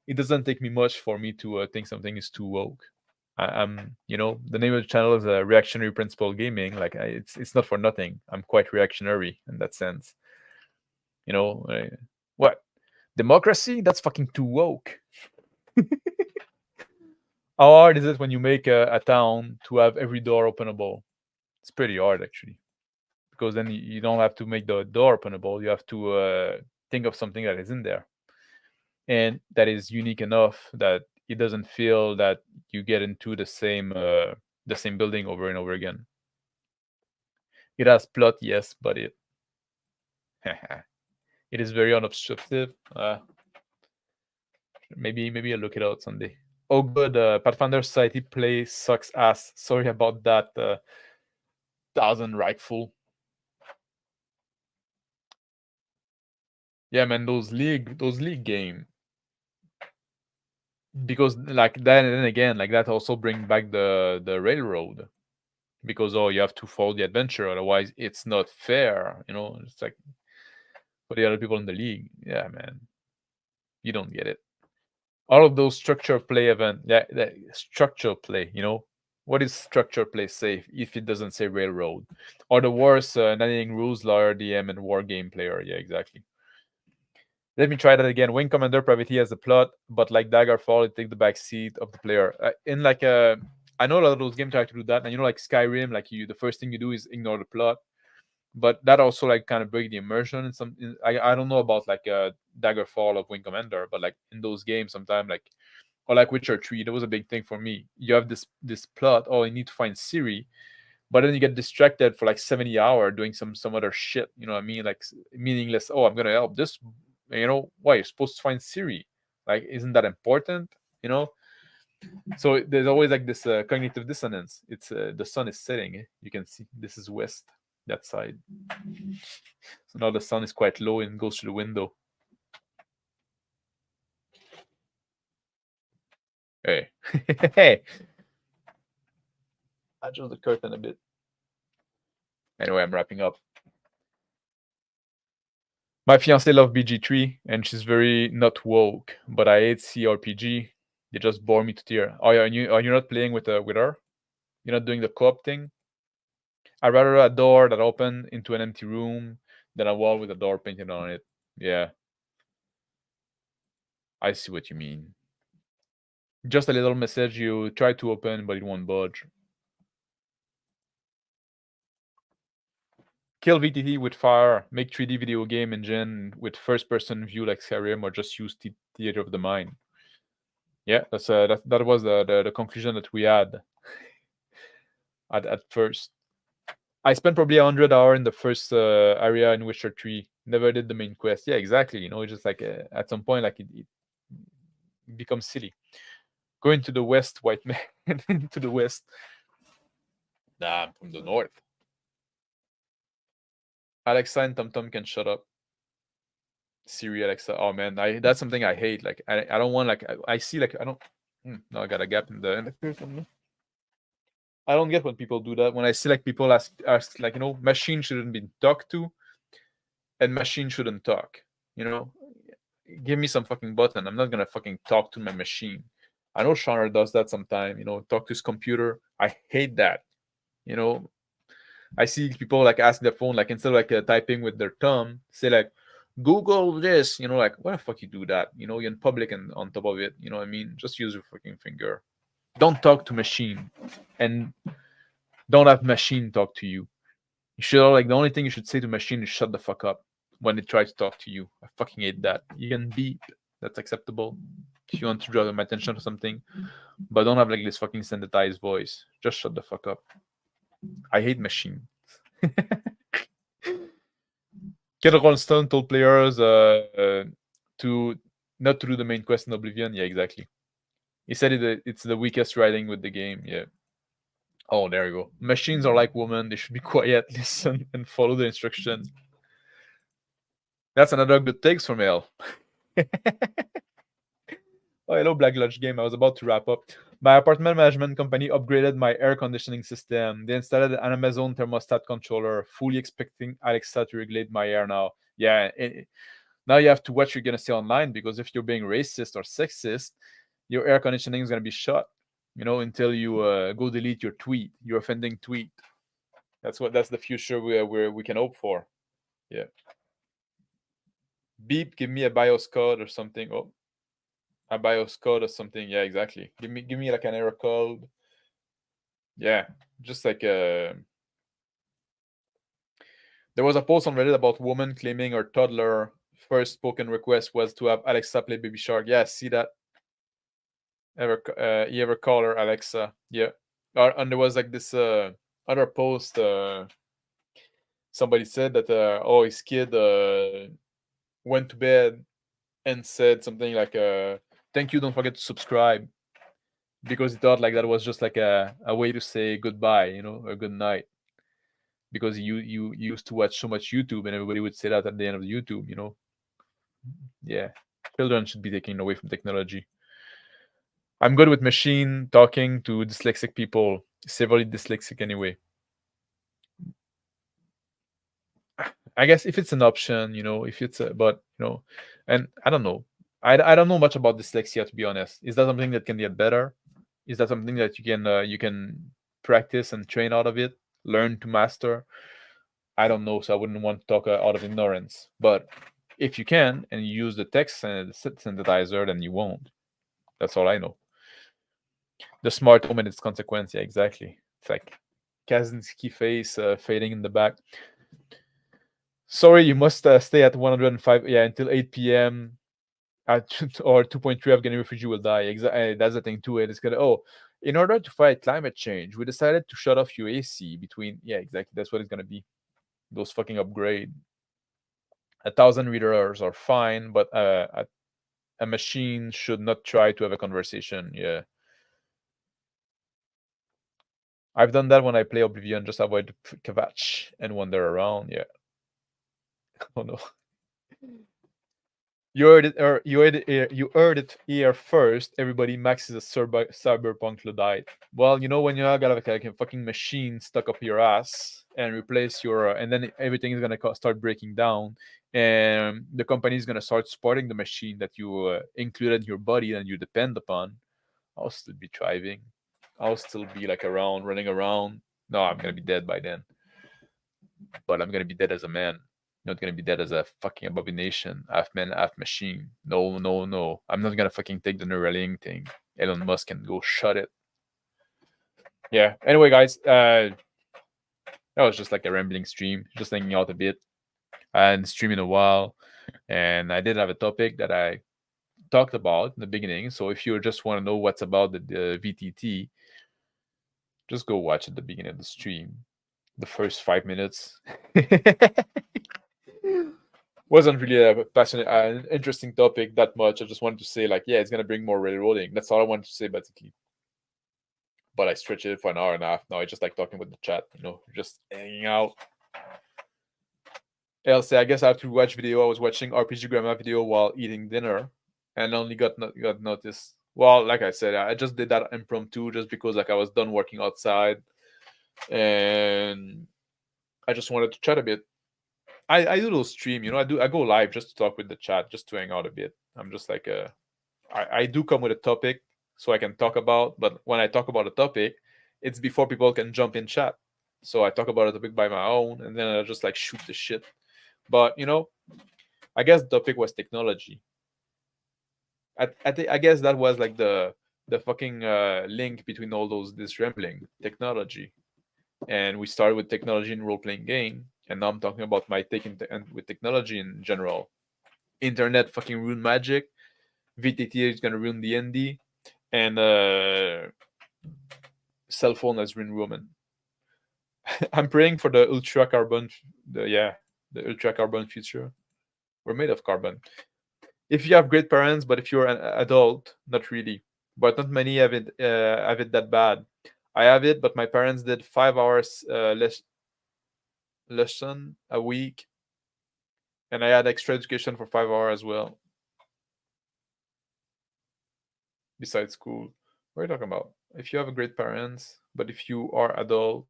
it doesn't take me much for me to think something is too woke. I'm, you know, the name of the channel is Reactionary Principle Gaming. Like it's not for nothing. I'm quite reactionary in that sense. You know, what democracy? That's fucking too woke. How hard is it when you make a town to have every door openable? It's pretty hard actually, because then you don't have to make the door openable. You have to think of something that is in there and that is unique enough that it doesn't feel that you get into the same building over and over again. It has plot, yes, but it it is very unobstructive. Maybe I'll look it out someday. Oh, good. Pathfinder Society play sucks ass. Sorry about that. Thousand Rightful. Yeah, man, those league game. Because like then again, like that also bring back the railroad. Because oh, you have to follow the adventure, otherwise it's not fair. You know, it's like for the other people in the league. Yeah, man, you don't get it. All of those structure play event, yeah, structure play. You know, what is structure play safe if it doesn't say railroad? Or the worst, anything rules lawyer, DM, and war game player. Yeah, exactly. Let me try that again. Wing Commander Privateer has a plot, but like Daggerfall, it takes the back seat of the player. In like I know a lot of those games try to do that, and you know, like Skyrim, like the first thing you do is ignore the plot, but that also like kind of break the immersion. I don't know about like Daggerfall of Wing Commander, but like in those games, sometimes like or like Witcher 3, that was a big thing for me. You have this plot. Oh, you need to find Ciri, but then you get distracted for like 70 hours doing some other shit. You know what I mean? Like meaningless. Oh, I'm gonna help this. You know why you're supposed to find Ciri? Like, isn't that important? You know. So there's always like this cognitive dissonance. It's the sun is setting. You can see this is west, that side. So now the sun is quite low and goes through the window. Hey, hey. I adjust the curtain a bit. Anyway, I'm wrapping up. My fiance loves BG3 and she's very not woke, but I hate CRPG. They just bore me to tear. Oh yeah, and you're not playing with her? You're not doing the co-op thing? I'd rather a door that open into an empty room than a wall with a door painted on it. Yeah, I see what you mean. Just a little message you try to open, but it won't budge. Kill VTT with fire. Make 3D video game engine with first-person view like Skyrim, or just use Theater of the Mind. Yeah, that was the conclusion that we had at first. I spent probably 100 hours in the first area in Witcher 3. Never did the main quest. Yeah, exactly. You know, it's just like at some point, like it becomes silly. Going to the west, white man, to the west. Nah, I'm from the north. Alexa and TomTom can shut up. Siri, Alexa. Oh man, that's something I hate. Like I don't want like I see like I don't. No, I got a gap in the curtain. I don't get when people do that. When I see like people ask like, you know, machine shouldn't be talked to, and machine shouldn't talk. You know, give me some fucking button. I'm not gonna fucking talk to my machine. I know Shaner does that sometime. You know, talk to his computer. I hate that. You know, I see people like ask their phone like instead of like typing with their thumb, say like Google this. You know, like why the fuck you do that? You know, you're in public and on top of it. You know what I mean? Just use your fucking finger. Don't talk to machine, and don't have machine talk to you. You should like the only thing you should say to machine is shut the fuck up when they try to talk to you. I fucking hate that. You can beep. That's acceptable. If you want to draw my attention to something, but don't have like this fucking synthesized voice. Just shut the fuck up. I hate machines. Kettle Rolston told players to not to do the main quest in Oblivion. Yeah, exactly. He said it's the weakest writing with the game. Yeah. Oh, there you go. Machines are like women. They should be quiet, listen, and follow the instructions. That's another good takes from L. Oh, hello, Black Lodge Game. I was about to wrap up. My apartment management company upgraded my air conditioning system. They installed an Amazon thermostat controller, fully expecting Alexa to regulate my air now. Yeah, now you have to watch what you're going to say online, because if you're being racist or sexist, your air conditioning is going to be shut, until you go delete your tweet, your offending tweet. That's the future we can hope for. Yeah. Beep, give me a BIOS code or something. Oh, a BIOS code or something. Yeah, exactly. Give me like an error code. Yeah, just like there was a post on Reddit about woman claiming her toddler first spoken request was to have Alexa play Baby Shark. Yeah, see that? You ever call her Alexa? Yeah. And there was like this other post. Somebody said that his kid went to bed and said something like "Thank you, don't forget to subscribe," because he thought like that was just like a way to say goodbye, or good night. Because you used to watch so much YouTube, and everybody would say that at the end of the YouTube. Yeah, children should be taken away from technology. I'm good with machine talking to dyslexic people, severely dyslexic anyway. I guess if it's an option, if it's and I don't know. I don't know much about dyslexia, to be honest. Is that something that can get better? Is that something that you can practice and train out of it, learn to master? I don't know, so I wouldn't want to talk out of ignorance. But if you can and you use the text synthesizer, then you won't. That's all I know. The smart home and its consequence. Yeah, exactly. It's like Kaczynski face fading in the back. Sorry, you must stay at 105. Yeah, until 8 p.m. Or 2.3 Afghani refugee will die. Exactly. That's the thing too. It's gonna. Oh, in order to fight climate change, we decided to shut off your AC between. Yeah, exactly. That's what it's gonna be. Those fucking upgrade. 1,000 readers are fine, but a machine should not try to have a conversation. Yeah. I've done that when I play Oblivion, just avoid Kvatch and wander around. Yeah. Oh no. You heard it, or you heard it here first. Everybody, Max is a cyberpunk Luddite. Well, when you have got like a fucking machine stuck up your ass and replace your, and then everything is gonna start breaking down, and the company is gonna start supporting the machine that you included in your body and you depend upon. I'll still be thriving. I'll still be like around, running around. No, I'm gonna be dead by then. But I'm gonna be dead as a man. Not gonna be dead as a fucking abomination, half man, half machine. No, no, no. I'm not gonna fucking take the Neuralink thing. Elon Musk can go shut it. Yeah. Anyway, guys, that was just like a rambling stream, just hanging out a bit. I hadn't streamed in a while, and I did have a topic that I talked about in the beginning. So if you just want to know what's about the VTT, just go watch at the beginning of the stream, the first 5 minutes. Wasn't really a passionate, interesting topic that much. I just wanted to say, like, yeah, it's gonna bring more railroading. That's all I wanted to say, basically. But I stretched it for an hour and a half. Now I just like talking with the chat, just hanging out. Else, I guess I have to watch video. I was watching RPG Grandma video while eating dinner, and only got noticed. Well, like I said, I just did that impromptu just because like I was done working outside, and I just wanted to chat a bit. I do those stream, I go live just to talk with the chat, just to hang out a bit. I'm just like I do come with a topic so I can talk about, but when I talk about a topic, it's before people can jump in chat. So I talk about a topic by my own, and then I just like shoot the shit. But I guess the topic was technology. I guess that was like the fucking link between all this rambling technology, and we started with technology in role playing game. And now I'm talking about my take with technology in general. Internet fucking ruined magic. VTT is gonna ruin DnD, and cell phone has ruined women. I'm praying for the ultra carbon, the ultra carbon future. We're made of carbon. If you have great parents, but if you're an adult, not really. But not many have it that bad. I have it, but my parents did 5 hours lesson a week, and I had extra education for 5 hours as well, besides school. What are you talking about? If you have a great parents, but if you are adult,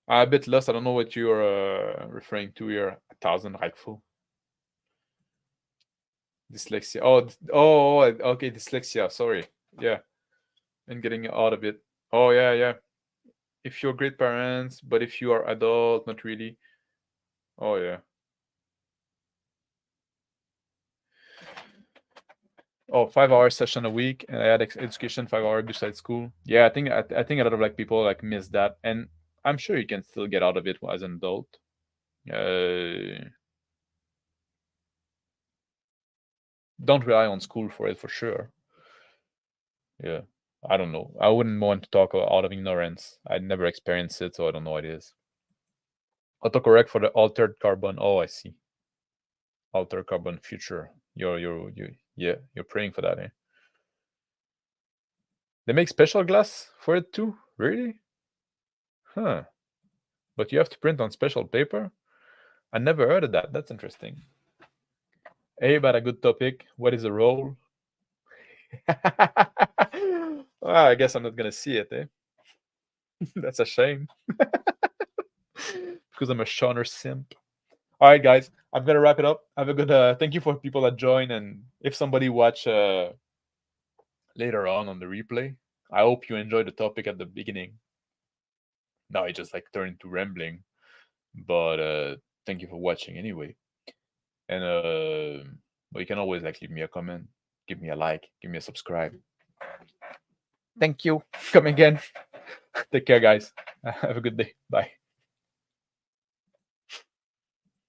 I'm a bit lost. I don't know what you're referring to here. 1,000 rightful. Dyslexia. Oh, okay, dyslexia. Sorry. Yeah, and getting out of it. Oh, yeah. If you're great parents, but if you are adult, not really. Oh, yeah. Oh, 5 hour session a week, and I had education 5 hour besides school. Yeah, I think a lot of like people like miss that, and I'm sure you can still get out of it as an adult. Don't rely on school for it for sure. Yeah, I don't know. I wouldn't want to talk out of ignorance. I'd never experienced it, so I don't know what it is. Autocorrect for the altered carbon. Oh, I see. Altered carbon future. You're praying for that, eh? They make special glass for it too? Really? Huh. But you have to print on special paper? I never heard of that. That's interesting. Hey, but a good topic. What is the role? Well, I guess I'm not gonna see it, eh? That's a shame. Because I'm a Shauner simp. All right, guys, I'm gonna wrap it up. Have a good. Thank you for people that join, and if somebody watch later on the replay, I hope you enjoyed the topic at the beginning. Now it just like turned into rambling, but thank you for watching anyway. And but you can always like leave me a comment, give me a like, give me a subscribe. Thank you. Come again. Take care, guys. Have a good day. Bye.